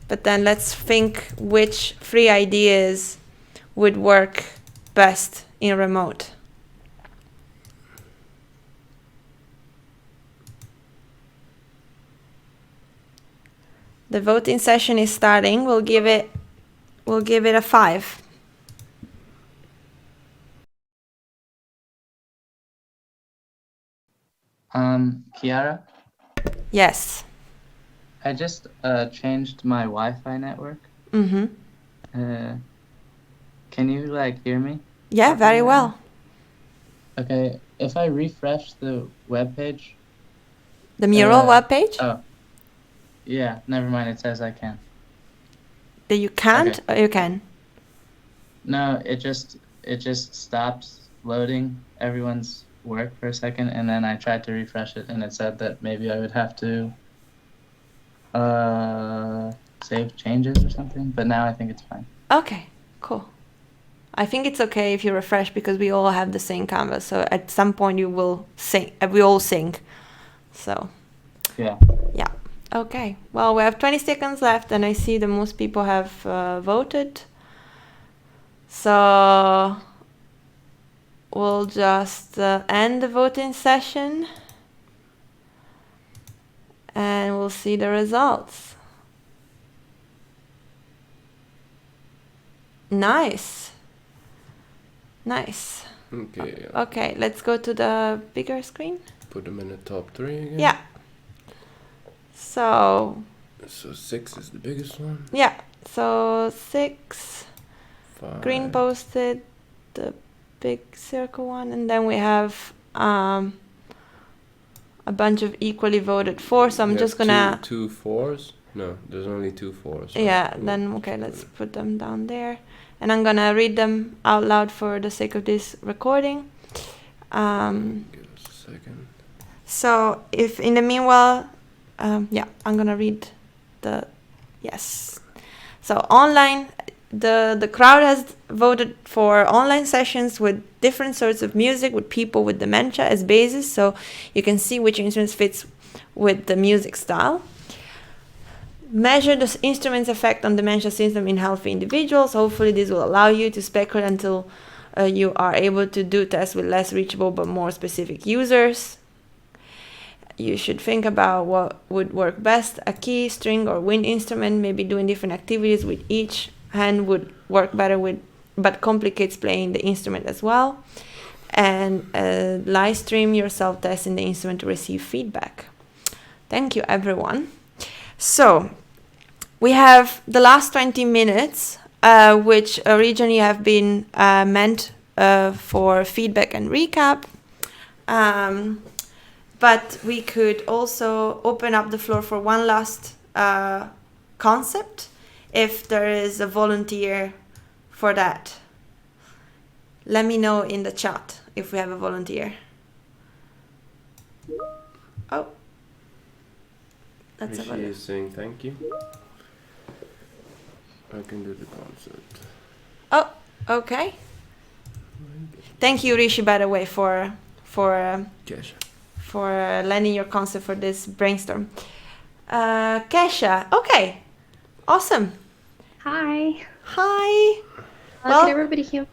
But then let's think which 3 ideas would work best in remote. The voting session is starting. We'll give it a 5. Kiara? Yes. I just changed my Wi-Fi network. Mm-hmm. Can you hear me? Yeah, very well. Okay, if I refresh the web page. The mural web page? Oh. Yeah, never mind, it says I can. That you can't, okay. Or you can? No, it just stops loading everyone's work for a second, and then I tried to refresh it, and it said that maybe I would have to save changes or something, but now I think it's fine. Okay, cool. I think it's okay if you refresh because we all have the same canvas, so at some point you will sync, we all sync. So yeah. Okay, well, we have 20 seconds left, and I see that most people have voted. So we'll just end the voting session, and we'll see the results. Nice. Okay, let's go to the bigger screen. Put them in the top 3 again. Yeah. So 6 is the biggest one. Yeah. So 6. 5. Green posted the big circle one, and then we have a bunch of equally voted 4. So I'm just gonna 2 4s. No, there's only 2 4s. Yeah. Then okay, let's put them down there, and I'm gonna read them out loud for the sake of this recording. Give us a second. So if in the meanwhile, I'm gonna read yes. So online, the crowd has voted for online sessions with different sorts of music with people with dementia as basis, so you can see which instruments fits with the music style. Measure the instrument's effect on dementia symptom in healthy individuals. Hopefully this will allow you to speculate until you are able to do tests with less reachable but more specific users. You should think about what would work best. A key, string, or wind instrument, maybe doing different activities with each hand would work better but complicates playing the instrument as well. And live stream your self-testing the instrument to receive feedback. Thank you, everyone. So we have the last 20 minutes, which originally have been meant for feedback and recap. But we could also open up the floor for one last concept, if there is a volunteer for that. Let me know in the chat if we have a volunteer. Oh. That's Ritchie is saying thank you. I can do the concept. Oh, okay. Thank you, Rishi, by the way, for lending your concept for this brainstorm. Kesha, okay, awesome. Hi. Hi. Can everybody hear?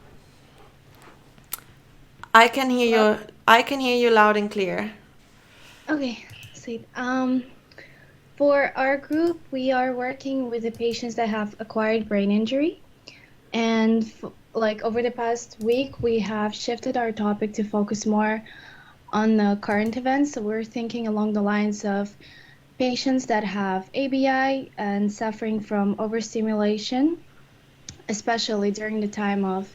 I can hear you. I can hear you loud and clear. Okay, sweet. For our group, we are working with the patients that have acquired brain injury, and over the past week, we have shifted our topic to focus more on the current events. So we're thinking along the lines of patients that have ABI and suffering from overstimulation, especially during the time of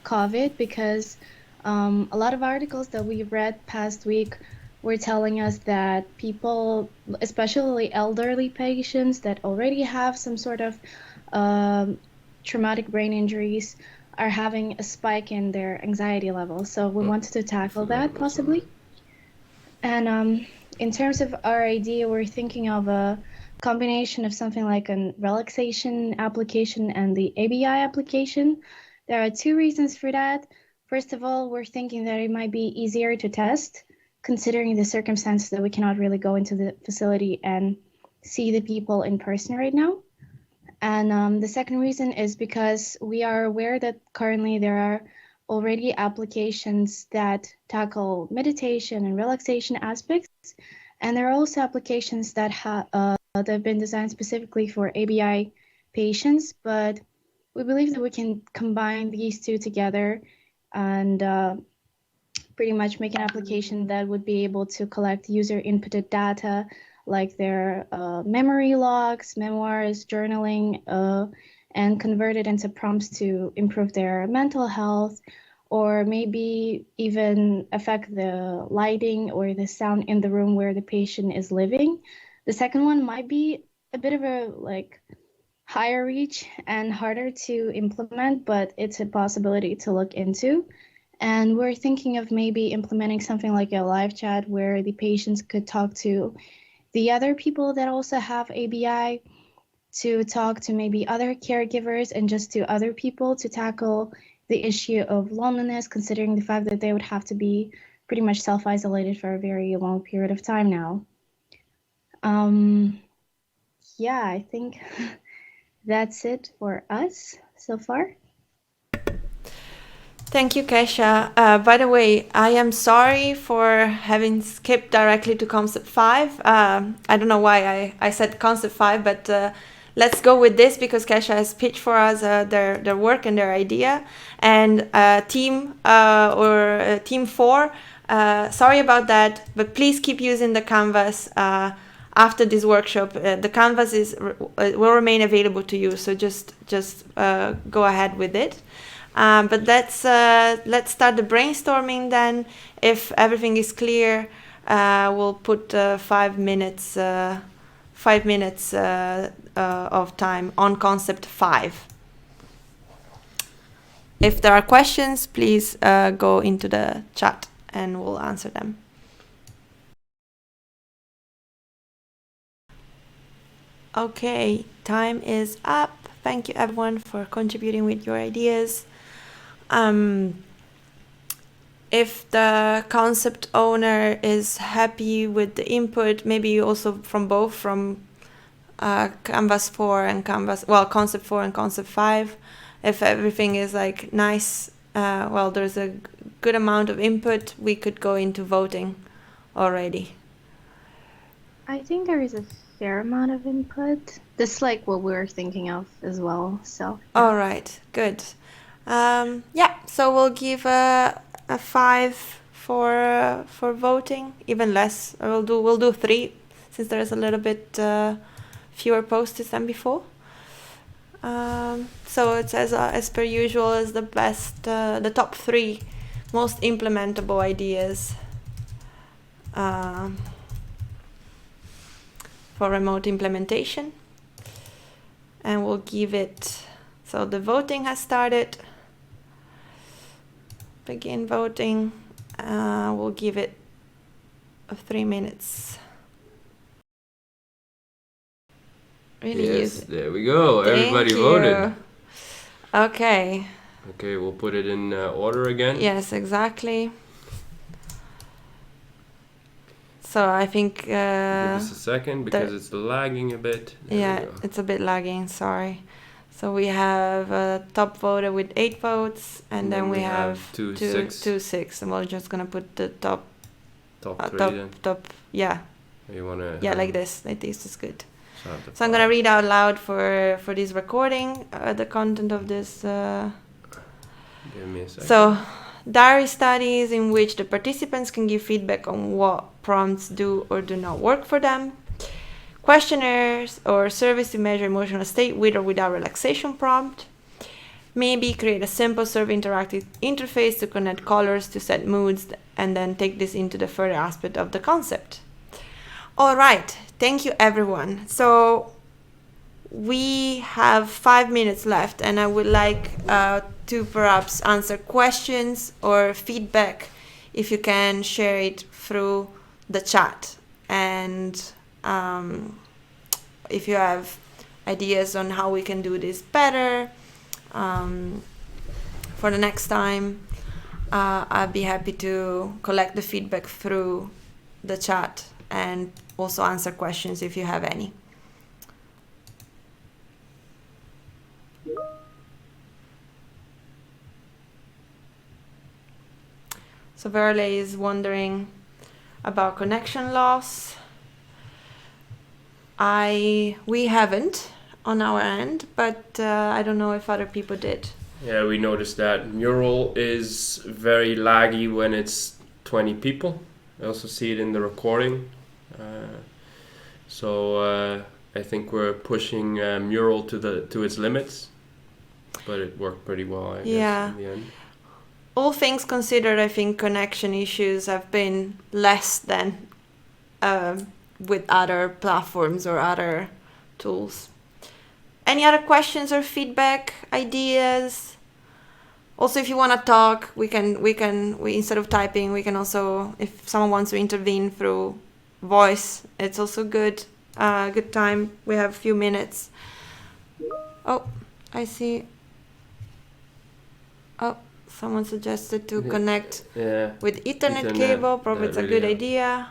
COVID, because a lot of articles that we read past week were telling us that people, especially elderly patients that already have some sort of traumatic brain injuries, are having a spike in their anxiety level. So we wanted to tackle that possibly. And in terms of our idea, we're thinking of a combination of something like a relaxation application and the ABI application. There are two reasons for that. First of all, we're thinking that it might be easier to test, considering the circumstances that we cannot really go into the facility and see the people in person right now. And the second reason is because we are aware that currently there are already applications that tackle meditation and relaxation aspects. And there are also applications that have been designed specifically for ABI patients, but we believe that we can combine these two together and pretty much make an application that would be able to collect user inputted data like their memory logs, memoirs, journaling, and convert it into prompts to improve their mental health, or maybe even affect the lighting or the sound in the room where the patient is living. The second one might be a bit of a higher reach and harder to implement, but it's a possibility to look into. And we're thinking of maybe implementing something like a live chat where the patients could talk to the other people that also have ABI, to talk to maybe other caregivers and just to other people to tackle the issue of loneliness, considering the fact that they would have to be pretty much self-isolated for a very long period of time now. Yeah, I think that's it for us so far. Thank you, Kesha. By the way, I am sorry for having skipped directly to Concept 5. I don't know why I said Concept 5, but let's go with this because Kesha has pitched for us their work and their idea. And Team 4, sorry about that, but please keep using the canvas after this workshop. The canvas will remain available to you, so just go ahead with it. But let's start the brainstorming then. If everything is clear, we'll put 5 minutes of time on Concept 5. If there are questions, please go into the chat and we'll answer them. Okay, time is up. Thank you everyone for contributing with your ideas. If the concept owner is happy with the input, maybe also from both, from Canvas 4 and Concept 4 and Concept 5, if everything is like nice, there's a good amount of input, we could go into voting already. I think there is a fair amount of input. This is like what we're thinking of as well. So. Yeah. All right, good. So we'll give a 5 for voting, even less. We'll do 3 since there's a little bit fewer post-its than before. So it says as per usual is the best, the top 3 most implementable ideas for remote implementation, and we'll give it. So the voting has started. Begin voting. We'll give it 3 minutes. Really yes, there we go. Everybody Thank you. voted. Okay. Okay, we'll put it in order again. Yes, exactly. So I think... Give us a second because it's lagging a bit. There it's a bit lagging, sorry. So we have a top voter with 8 votes, and then we have 2, 6, and we're just gonna put the top 3 then. You wanna? Like this. Like this is good. So I'm gonna read out loud for this recording the content of this. Give me a second. So, diary studies in which the participants can give feedback on what prompts do or do not work for them. Questionnaires or surveys to measure emotional state with or without relaxation prompt. Maybe create a simple survey interactive interface to connect colors to set moods and then take this into the further aspect of the concept. All right, thank you everyone. So we have 5 minutes left and I would like to perhaps answer questions or feedback if you can share it through the chat. And if you have ideas on how we can do this better for the next time, I'd be happy to collect the feedback through the chat and also answer questions if you have any. So Verle is wondering about connection loss. We haven't on our end, but I don't know if other people did. Yeah, we noticed that Mural is very laggy when it's 20 people. I also see it in the recording. So I think we're pushing Mural to its limits, but it worked pretty well, I guess, in the end. All things considered, I think connection issues have been less than with other platforms or other tools. Any other questions or feedback, ideas? Also, if you want to talk, we instead of typing, we can also, if someone wants to intervene through voice, it's also good. Good time. We have a few minutes. Oh, I see. Oh, someone suggested to connect with Ethernet cable. Probably it's a good idea.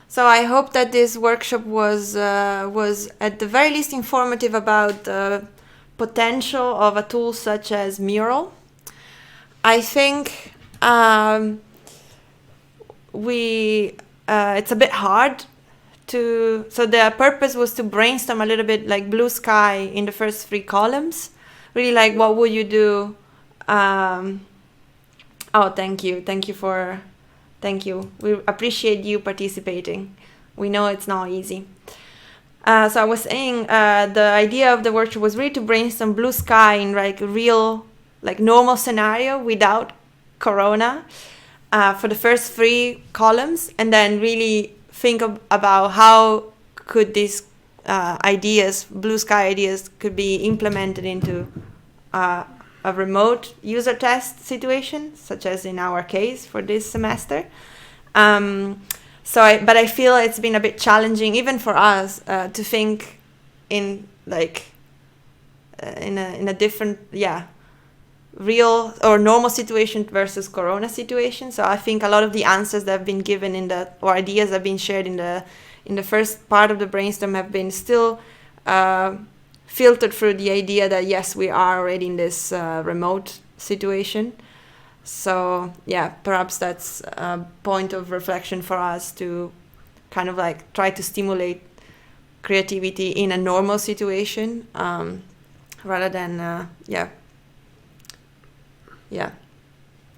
So I hope that this workshop was at the very least informative about the potential of a tool such as Mural. I think it's a bit hard to. So the purpose was to brainstorm a little bit like blue sky in the first 3 columns. Really like what would you do? Thank you. We appreciate you participating. We know it's not easy. So I was saying the idea of the workshop was really to brainstorm blue sky in like real, like normal scenario without Corona for the first 3 columns, and then really think about how could these ideas, blue sky ideas, could be implemented into a remote user test situation, such as in our case for this semester. But I feel it's been a bit challenging, even for us, to think in like in a different real or normal situation versus corona situation. So I think a lot of the answers that have been given or ideas that have been shared in the first part of the brainstorm have been still filtered through the idea that yes, we are already in this remote situation. So yeah, perhaps that's a point of reflection for us to kind of like try to stimulate creativity in a normal situation, rather than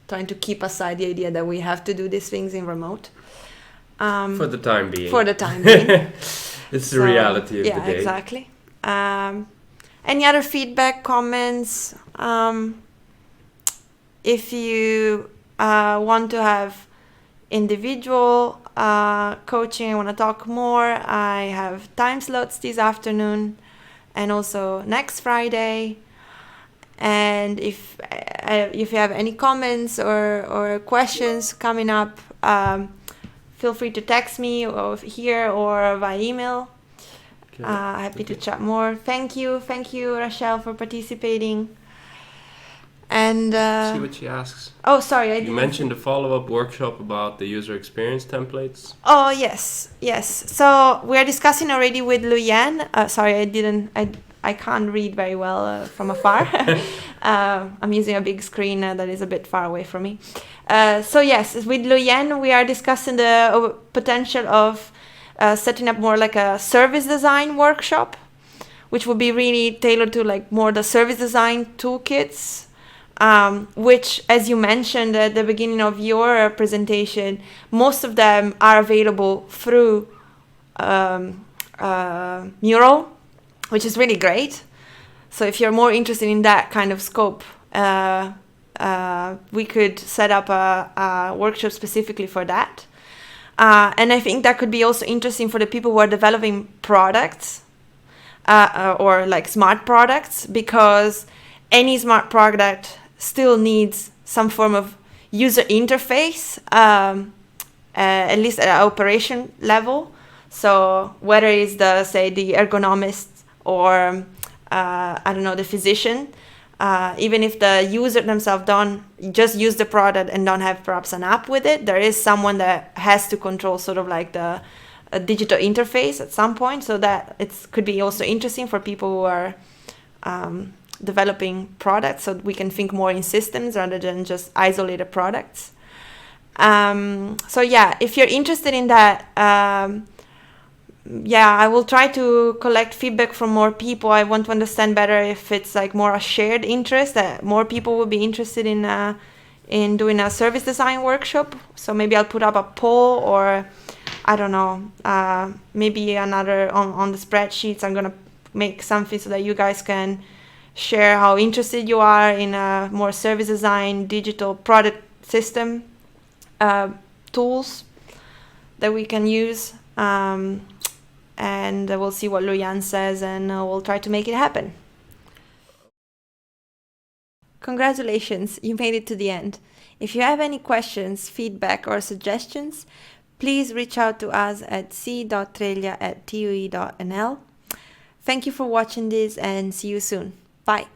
trying to keep aside the idea that we have to do these things in remote. For the time being. For the time being. It's the reality of the day. Yeah, exactly. Any other feedback, comments? If you want to have individual coaching, I want to talk more, I have time slots this afternoon and also next Friday. And if you have any comments or questions coming up, feel free to text me or here or via email. Okay. Happy to chat more. Thank you, Rachel, for participating. And see what she asks. Oh, sorry, you mentioned a follow-up workshop about the user experience templates. Oh, yes. So we're discussing already with Luyan. Sorry, I can't read very well from afar. I'm using a big screen that is a bit far away from me. So yes, with Luyan, we are discussing the potential of setting up more like a service design workshop, which would be really tailored to like more the service design toolkits. Which, as you mentioned at the beginning of your presentation, most of them are available through Mural, which is really great. So if you're more interested in that kind of scope, we could set up a workshop specifically for that. And I think that could be also interesting for the people who are developing products or like smart products, because any smart product still needs some form of user interface, at least at an operation level. So whether it's the ergonomist or the physician, even if the user themselves don't just use the product and don't have perhaps an app with it, there is someone that has to control sort of like the digital interface at some point. So that it could be also interesting for people who are developing products, so we can think more in systems rather than just isolated products. So yeah, if you're interested in that, I will try to collect feedback from more people. I want to understand better if it's like more a shared interest, that more people will be interested in doing a service design workshop. So maybe I'll put up a poll, or I don't know, maybe another on the spreadsheets. I'm gonna make something so that you guys can share how interested you are in a more service design digital product system tools that we can use, and we'll see what Luyan says, and we'll try to make it happen. Congratulations, you made it to the end. If you have any questions, feedback or suggestions, please reach out to us at c.treglia@tue.nl. Thank you for watching this and see you soon. Bye.